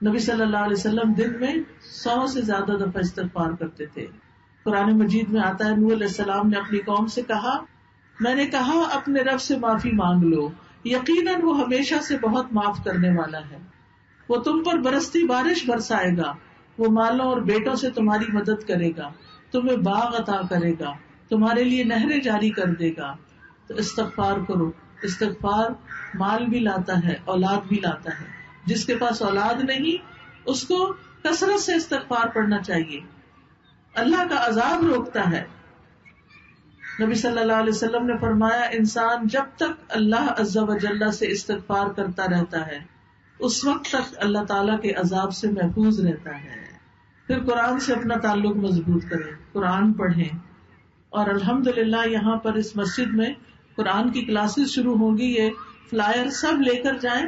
نبی صلی اللہ علیہ وسلم دن میں 100 سے زیادہ دفعہ استغفار کرتے تھے. قرآن مجید میں آتا ہے نوح علیہ السلام نے اپنی قوم سے کہا، میں نے کہا اپنے رب سے معافی مانگ لو، یقیناً وہ ہمیشہ سے بہت معاف کرنے والا ہے. وہ تم پر برستی بارش برسائے گا، وہ مالوں اور بیٹوں سے تمہاری مدد کرے گا، تمہیں باغ عطا کرے گا، تمہارے لیے نہریں جاری کر دے گا. تو استغفار کرو. استغفار مال بھی لاتا ہے، اولاد بھی لاتا ہے. جس کے پاس اولاد نہیں اس کو کثرت سے استغفار پڑھنا چاہیے. اللہ کا عذاب روکتا ہے. نبی صلی اللہ علیہ وسلم نے فرمایا، انسان جب تک اللہ عز و جل سے استغفار کرتا رہتا ہے اس وقت تک اللہ تعالیٰ کے عذاب سے محفوظ رہتا ہے. پھر قرآن سے اپنا تعلق مضبوط کریں، قرآن پڑھیں. اور الحمدللہ یہاں پر اس مسجد میں قرآن کی کلاسز شروع ہوں گی. یہ فلائر سب لے کر جائیں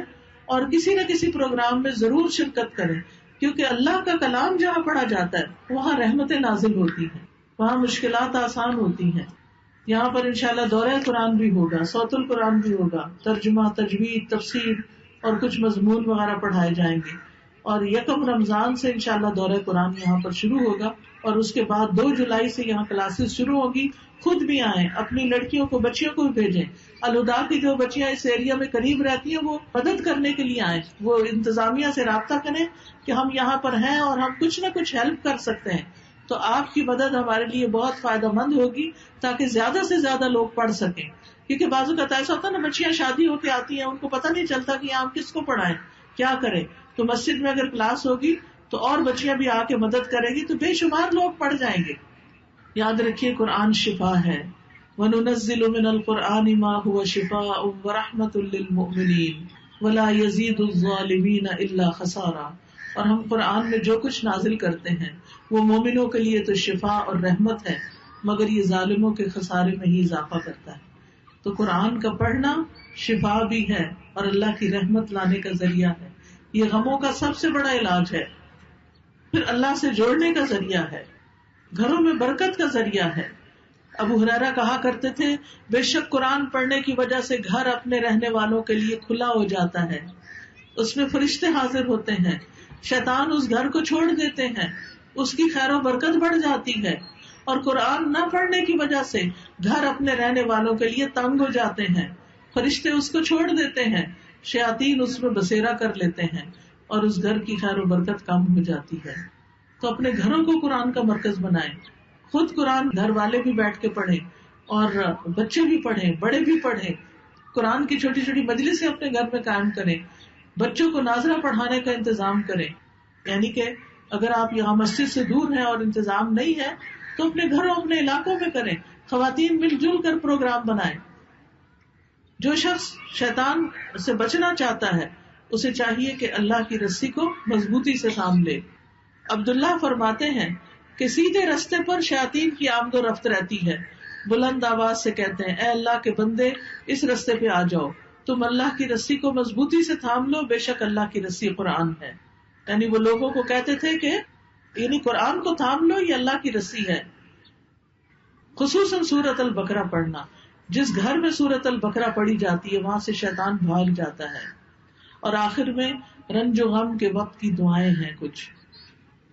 اور کسی نہ کسی پروگرام میں ضرور شرکت کریں، کیونکہ اللہ کا کلام جہاں پڑھا جاتا ہے وہاں رحمتیں نازل ہوتی ہیں، وہاں مشکلات آسان ہوتی ہیں. یہاں پر انشاءاللہ دورہ قرآن بھی ہوگا، صوت القرآن بھی ہوگا، ترجمہ، تجوید، تفسیر اور کچھ مضمون وغیرہ پڑھائے جائیں گے. اور 1 رمضان سے انشاءاللہ دورہ قرآن یہاں پر شروع ہوگا اور اس کے بعد 2 جولائی سے یہاں کلاسز شروع ہوگی. خود بھی آئیں، اپنی لڑکیوں کو، بچیوں کو بھی بھیجیں. الہدا کی جو بچیاں اس ایریا میں قریب رہتی ہیں وہ مدد کرنے کے لیے آئیں، وہ انتظامیہ سے رابطہ کریں کہ ہم یہاں پر ہیں اور ہم کچھ نہ کچھ ہیلپ کر سکتے ہیں. تو آپ کی مدد ہمارے لیے بہت فائدہ مند ہوگی تاکہ زیادہ سے زیادہ لوگ پڑھ سکیں. کیونکہ بعض اوقات ایسا ہوتا ہے نا، بچیاں شادی ہو کے آتی ہیں، ان کو پتہ نہیں چلتا کہ آپ کس کو پڑھائیں، کیا کریں. تو مسجد میں اگر کلاس ہوگی تو اور بچیاں بھی آ کے مدد کریں گی تو بے شمار لوگ پڑھ جائیں گے. یاد رکھیے قرآن شفا ہے. وَنُنَزِّلُ مِنَ الْقُرْآنِ مَا هُوَ شِفَاءٌ وَرَحْمَةٌ لِّلْمُؤْمِنِينَ وَلَا يَزِيدُ الظَّالِمِينَ إِلَّا خَسَارًا. اور ہم قرآن میں جو کچھ نازل کرتے ہیں وہ مومنوں کے لیے تو شفا اور رحمت ہے، مگر یہ ظالموں کے خسارے میں ہی اضافہ کرتا ہے. تو قرآن کا پڑھنا شفا بھی ہے اور اللہ کی رحمت لانے کا ذریعہ ہے. یہ غموں کا سب سے بڑا علاج ہے، پھر اللہ سے جوڑنے کا ذریعہ ہے، گھروں میں برکت کا ذریعہ ہے. ابو ہریرہ کہا کرتے تھے، بے شک قرآن پڑھنے کی وجہ سے گھر اپنے رہنے والوں کے لیے کھلا ہو جاتا ہے، اس میں فرشتے حاضر ہوتے ہیں، شیطان اس گھر کو چھوڑ دیتے ہیں، اس کی خیر و برکت بڑھ جاتی ہے. اور قرآن نہ پڑھنے کی وجہ سے گھر اپنے رہنے والوں کے لیے تنگ ہو جاتے ہیں، فرشتے اس کو چھوڑ دیتے ہیں، شیاطین اس میں بسیرا کر لیتے ہیں اور اس گھر کی خیر و برکت کم ہو جاتی ہے. تو اپنے گھروں کو قرآن کا مرکز بنائیں، خود قرآن گھر والے بھی بیٹھ کے پڑھیں اور بچے بھی پڑھیں، بڑے بھی پڑھیں. قرآن کی چھوٹی چھوٹی مجلسیں اپنے گھر میں قائم کریں، بچوں کو ناظرہ پڑھانے کا انتظام کریں. یعنی کہ اگر آپ یہاں مسجد سے دور ہیں اور انتظام نہیں ہے تو اپنے گھروں، اپنے علاقوں میں کریں. خواتین مل جل کر پروگرام بنائیں. جو شخص شیطان سے بچنا چاہتا ہے اسے چاہیے کہ اللہ کی رسی کو مضبوطی سے تھام لے. عبداللہ فرماتے ہیں کہ سیدھے رستے پر شیاطین کی آمد و رفت رہتی ہے. بلند آواز سے کہتے ہیں، اے اللہ کے بندے اس رستے پہ آ جاؤ. تم اللہ کی رسی کو مضبوطی سے تھام لو، بے شک اللہ کی رسی قرآن ہے. یعنی وہ لوگوں کو کہتے تھے کہ یعنی قرآن کو تھام لو، یہ اللہ کی رسی ہے. خصوصاً سورۃ البقرہ پڑھنا. جس گھر میں سورۃ البقرہ پڑھی جاتی ہے وہاں سے شیطان بھاگ جاتا ہے. اور آخر میں رنج و غم کے وقت کی دعائیں ہیں کچھ.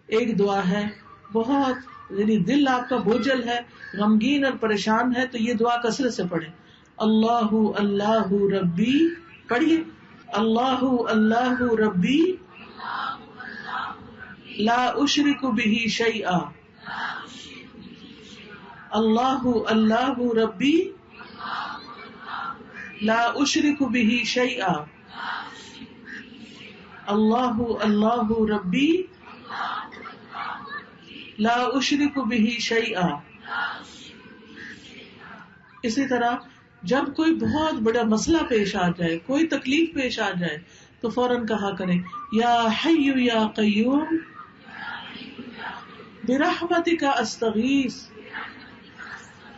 ایک دعا ہے بہت یعنی دل آپ کا بوجھل ہے، غمگین اور پریشان ہے، تو یہ دعا کثرت سے پڑھیں. اللہ اللہ ربی، پڑھیے اللہ اللہ ربی لا اشرک بہ شیئا. اللہ اللہ ربی لا اشرک بہ شیئا. اللہ اللہ ربی لا اشرک بہ شیئا. اسی طرح جب کوئی بہت بڑا مسئلہ پیش آ جائے، کوئی تکلیف پیش آ جائے، تو فوراً کہا کریں یا حی یا قیوم برحمتک استغیث.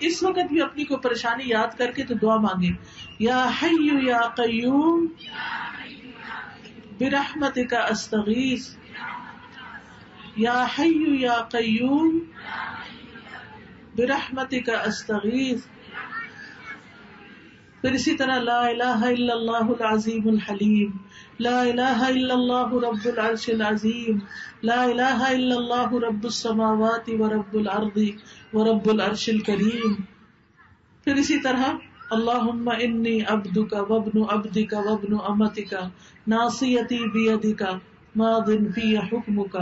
اس وقت بھی اپنی کوئی پریشانی یاد کر کے تو دعا مانگے، یا حی یا قیوم برحمتک استغیث، یا حی یا قیوم برحمتک استغیث. پھر اسی طرح لا الہ الا اللہ العظیم الحلیم، لا الہ الا اللہ رب العرش العظیم، لا الہ الا اللہ رب السماوات ورب الارض ورب العرش الکریم. پھر اسی طرح اللہم انی عبدک وابن عبدک وابن امتک ناصیتی بیدک ماض فی حکمک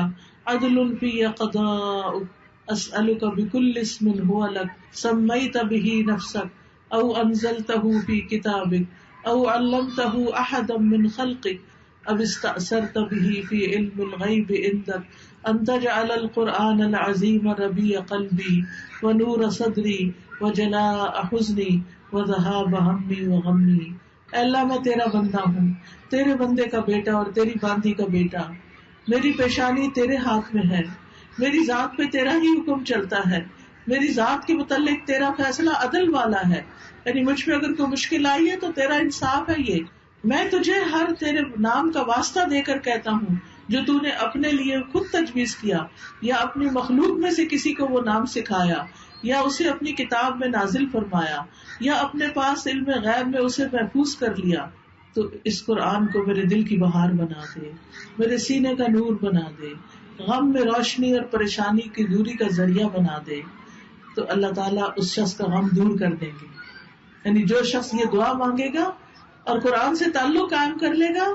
عدل فی قضاؤک اسألک بکل اسم هو لک سمیت بہ نفسک او انزلتہ فی کتابک او علمتہ احدا من خلقک او استأثرت بہ فی علم الغیب عندک ان تجعل القرآن العظیم ربیع قلبی ونور صدری وجلاء حزنی وذہاب ہمی وغمی. اے اللہ میں تیرا بندہ ہوں، تیرے بندے کا بیٹا اور تیری باندی کا بیٹا. میری پیشانی تیرے ہاتھ میں ہے، میری ذات پہ تیرا ہی حکم چلتا ہے، میری ذات کے متعلق تیرا فیصلہ عدل والا ہے. یعنی مجھ پہ اگر کوئی مشکل آئی ہے تو تیرا انصاف ہے. یہ میں تجھے ہر تیرے نام کا واسطہ دے کر کہتا ہوں جو تو نے اپنے لیے خود تجویز کیا یا اپنی مخلوق میں سے کسی کو وہ نام سکھایا یا اسے اپنی کتاب میں نازل فرمایا یا اپنے پاس علم غیب میں اسے محفوظ کر لیا. تو اس قرآن کو میرے دل کی بہار بنا دے، میرے سینے کا نور بنا دے، غم میں روشنی اور پریشانی کی دوری کا ذریعہ بنا دے. تو اللہ تعالیٰ اس شخص کا غم دور کر دیں گے. یعنی جو شخص یہ دعا مانگے گا اور قرآن سے تعلق قائم کر لے گا،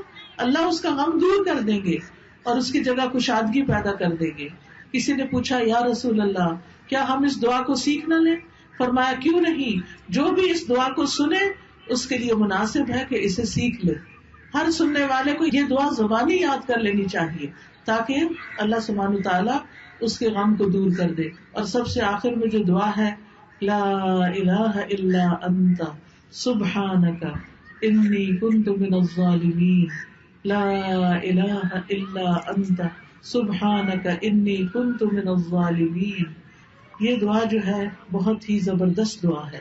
اللہ اس کا غم دور کر دیں گے اور اس کی جگہ کشادگی پیدا کر دیں گے. کسی نے پوچھا یا رسول اللہ کیا ہم اس دعا کو سیکھ نہ لیں؟ فرمایا کیوں نہیں، جو بھی اس دعا کو سنے اس کے لیے مناسب ہے کہ اسے سیکھ لے. ہر سننے والے کو یہ دعا زبانی یاد کر لینی چاہیے تاکہ اللہ سبحانہ وتعالی اس کے غم کو دور کر دے. اور سب سے آخر میں جو دعا ہے لا الہ الا انت سبحانک انی کنت من الظالمین، لا الہ الا انت سبحانک انی کنت من الظالمین. یہ دعا جو ہے بہت ہی زبردست دعا ہے.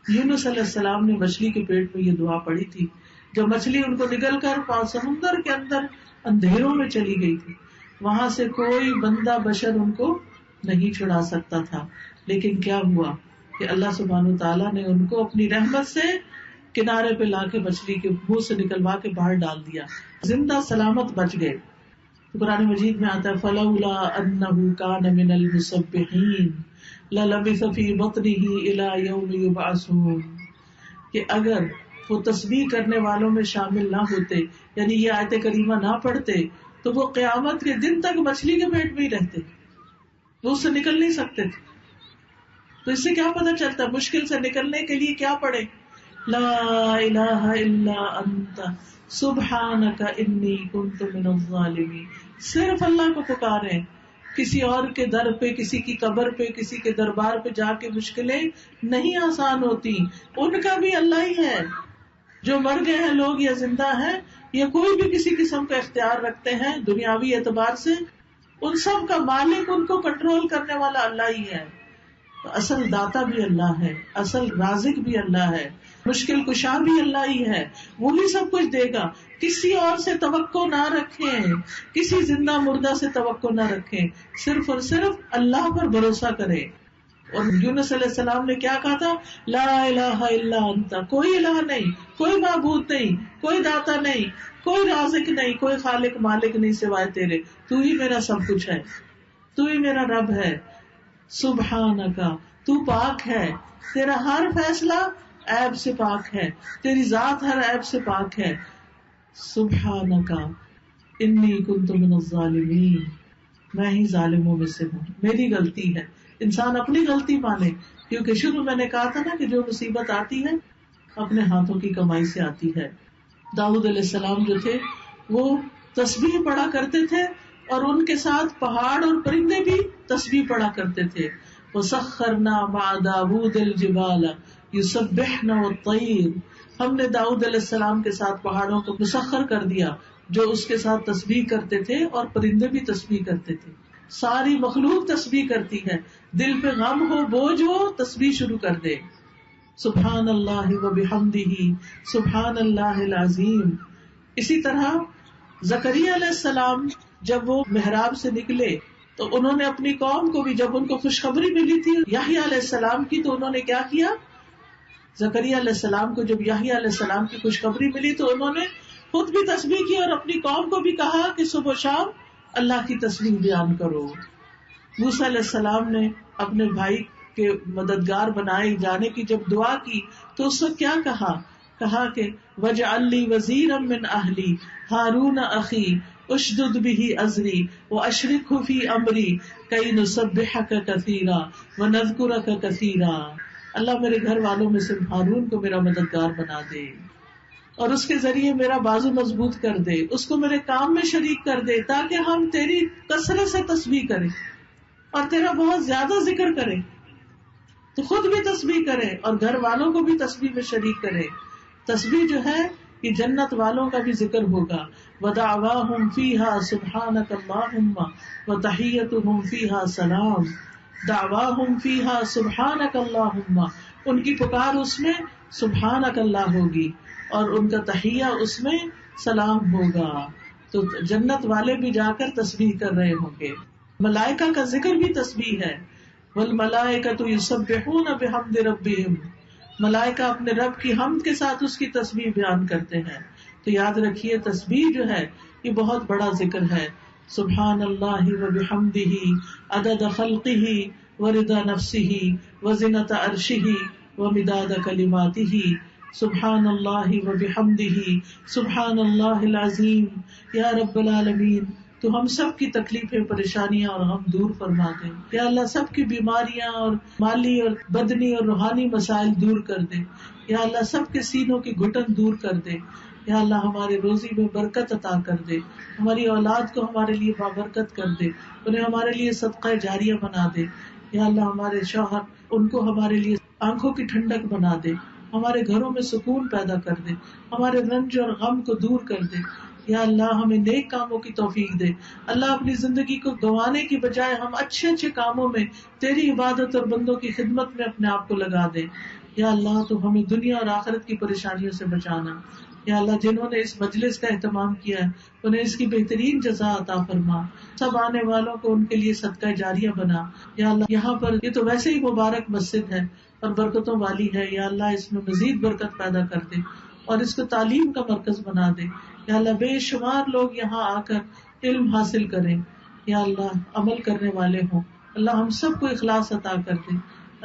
یونس علیہ السلام نے مچھلی کے پیٹ میں یہ دعا پڑھی تھی جب مچھلی ان کو نگل کر سمندر کے اندر اندھیروں میں چلی گئی تھی. وہاں سے کوئی بندہ بشر ان کو نہیں چھڑا سکتا تھا. لیکن کیا ہوا کہ اللہ سبحانہ وتعالیٰ نے ان کو اپنی رحمت سے کنارے پہ لا کے مچھلی کے منہ سے نکلوا کے باہر ڈال دیا، زندہ سلامت بچ گئے. قرآن مجید میں آتا ہے فلولا انہ کان من المسبحین للبث فی بطنہ الی یوم یبعثون، کہ اگر وہ تسبیح کرنے والوں میں شامل نہ ہوتے، یعنی یہ آیت کریمہ نہ پڑھتے، تو وہ قیامت کے دن تک مچھلی کے پیٹ میں ہی رہتے، وہ اس سے نکل نہیں سکتے تھے. تو اس سے کیا پتہ چلتا ہے مشکل سے نکلنے کے لیے کیا پڑھے؟ لا الہ الا انت سبحانک انی کنت من الظالمین. صرف اللہ کو پکاریں، کسی اور کے در پہ، کسی کی قبر پہ، کسی کے دربار پہ جا کے مشکلیں نہیں آسان ہوتی. ان کا بھی اللہ ہی ہے. جو مر گئے ہیں لوگ یا زندہ ہیں یا کوئی بھی کسی قسم کا اختیار رکھتے ہیں دنیاوی اعتبار سے، ان سب کا مالک، ان کو کنٹرول کرنے والا اللہ ہی ہے. تو اصل داتا بھی اللہ ہے، اصل رازق بھی اللہ ہے، مشکل کشا بھی اللہ ہی ہے، وہی سب کچھ دے گا. کسی اور سے توقع نہ رکھیں، کسی زندہ مردہ سے توقع نہ رکھیں، صرف اور صرف اللہ پر بھروسہ کریں. اور یونس علیہ السلام نے کیا کہا تھا؟ لا الہ الا انت، کوئی الہ نہیں، کوئی معبود نہیں، کوئی داتا نہیں، کوئی رازق نہیں، کوئی خالق مالک نہیں سوائے تیرے، تو ہی میرا سب کچھ ہے، تو ہی میرا رب ہے. سبحانک، تو پاک ہے، تیرا ہر فیصلہ عیب سے پاک ہے، تیری ذات ہر عیب سے پاک ہے. سبحانک انی کنت من الظالمین، میں ہی ظالموں میں سے ہوں، میری غلطی ہے. انسان اپنی غلطی مانے، کیونکہ شروع میں نے کہا تھا نا کہ جو مصیبت آتی ہے اپنے ہاتھوں کی کمائی سے آتی ہے. داؤد علیہ السلام جو تھے وہ تسبیح پڑھا کرتے تھے، اور ان کے ساتھ پہاڑ اور پرندے بھی تسبیح پڑھا کرتے تھے. وَسَخَّرْنَا مَعَ دَاوُودَ الْجِبَالَ يُسَبِّحْنَ وَالطَّيْرَ، ہم نے داؤد علیہ السلام کے ساتھ پہاڑوں کو مسخر کر دیا جو اس کے ساتھ تسبیح کرتے تھے، اور پرندے بھی تسبیح کرتے تھے. ساری مخلوق تسبیح کرتی ہے، دل پہ غم ہو، بوجھ ہو، تسبیح شروع کر دے. سبحان اللہ وبحمدہ سبحان اللہ العظیم. اسی طرح زکریا علیہ السلام جب وہ محراب سے نکلے تو انہوں نے اپنی قوم کو بھی، جب ان کو خوشخبری ملی تھی یحییٰ علیہ السلام کی، تو انہوں نے کیا کیا؟ زکریا علیہ السلام کو جب یحییٰ علیہ السلام کی خوشخبری ملی تو انہوں نے خود بھی تسبیح کی اور اپنی قوم کو بھی کہا کہ صبح و شام اللہ کی تسبیح بیان کرو. موسیٰ علیہ السلام نے اپنے بھائی کے مددگار بنائے جانے کی جب دعا کی تو اس وقت کیا کہا کہ وَاجْعَل لِّي وَزِيرًا مِّنْ أَهْلِي هَارُونَ أَخِي اشدد به ازری واشرکه فی امری کئی نسبحک کثیرا ونذکرک کثیرا. اللہ میرے گھر والوں میں سے ہارون کو میرا مددگار بنا دے اور اس کے ذریعے میرا بازو مضبوط کر دے، اس کو میرے کام میں شریک کر دے، تاکہ ہم تیری کثرت سے تسبیح کریں اور تیرا بہت زیادہ ذکر کریں. تو خود بھی تسبیح کریں اور گھر والوں کو بھی تسبیح میں شریک کریں. تسبیح جو ہے کہ جنت والوں کا بھی ذکر ہوگا. وَدَعْوَاهُمْ فِيهَا سُبْحَانَكَ اللَّهُمَّ وَتَحِيَّتُهُمْ فِيهَا سَلَامٌ. دعواہم فیہا سبحانک اللہم، ان کی پکار اس میں سبحانک اللہ ہوگی اور ان کا تحیہ اس میں سلام ہوگا. تو جنت والے بھی جا کر تسبیح کر رہے ہوں گے. ملائکہ کا ذکر بھی تسبیح ہے. والملائکۃ یسبحون بحمد ربہم، ملائکہ اپنے رب کی حمد کے ساتھ اس کی تسبیح بیان کرتے ہیں. تو یاد رکھیے تسبیح جو ہے یہ بہت بڑا ذکر ہے. سبحان اللہ وبحمدہ عدد خلقہ ورضا نفسہ وزنۃ عرشہ ومداد کلماتہ. سبحان اللہ وبحمدہ سبحان اللہ العظیم. یا رب العالمین تو ہم سب کی تکلیفیں، پریشانیاں اور غم دور فرما دے. یا اللہ سب کی بیماریاں اور مالی اور بدنی اور روحانی مسائل دور کر دے. یا اللہ سب کے سینوں کی گھٹن دور کر دے. یا اللہ ہمارے روزی میں برکت عطا کر دے، ہماری اولاد کو ہمارے لیے بابرکت کر دے، انہیں ہمارے لیے صدقہ جاریہ بنا دے. یا اللہ ہمارے شوہر ان کو ہمارے لیے آنکھوں کی ٹھنڈک بنا دے، ہمارے گھروں میں سکون پیدا کر دے، ہمارے رنج اور غم کو دور کر دے. یا اللہ ہمیں نیک کاموں کی توفیق دے. اللہ اپنی زندگی کو گنوانے کی بجائے ہم اچھے اچھے کاموں میں تیری عبادت اور بندوں کی خدمت میں اپنے آپ کو لگا دے. یا اللہ تو ہمیں دنیا اور آخرت کی پریشانیوں سے بچانا. یا اللہ جنہوں نے اس مجلس کا اہتمام کیا ہے انہیں اس کی بہترین جزا عطا فرما. سب آنے والوں کو ان کے لیے صدقہ جاریہ بنا. یا اللہ یہاں پر یہ تو ویسے ہی مبارک مسجد ہے اور برکتوں والی ہے. یا اللہ اس میں مزید برکت پیدا کر دے اور اس کو تعلیم کا مرکز بنا دے. یا اللہ بے شمار لوگ یہاں آ کر علم حاصل کریں. یا اللہ عمل کرنے والے ہوں. اللہ ہم سب کو اخلاص عطا کر دے.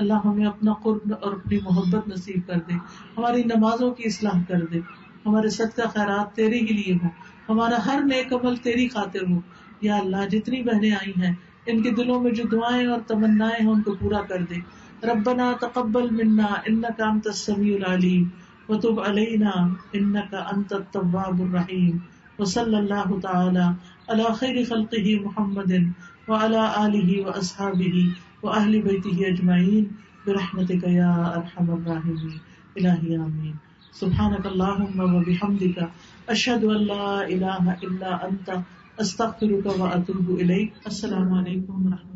اللہ ہمیں اپنا قرب اور اپنی محبت نصیب کر دے. ہماری نمازوں کی اصلاح کر دے. ہمارے صدقہ خیرات تیرے ہی لیے ہوں. ہمارا ہر نیک عمل تیری خاطر ہو. یا اللہ جتنی بہنیں آئی ہیں ان کے دلوں میں جو دعائیں اور تمنائیں ہیں ان کو پورا کر دے. ربنا تقبل منا انک انت السمیع العلیم وتب علینا انک انت التواب الرحیم. وصلی اللہ تعالی علی خیر خلقہ محمد وعلی آلہ واصحابہ واہل بیتہ اجمعین برحمتک یا ارحم الراحمین. الہی آمین. سبحانک اللہم وبحمدک اشہد ان لا الہ الا انت استغفرک واتوب الیک. السلام علیکم ورحمۃ اللہ.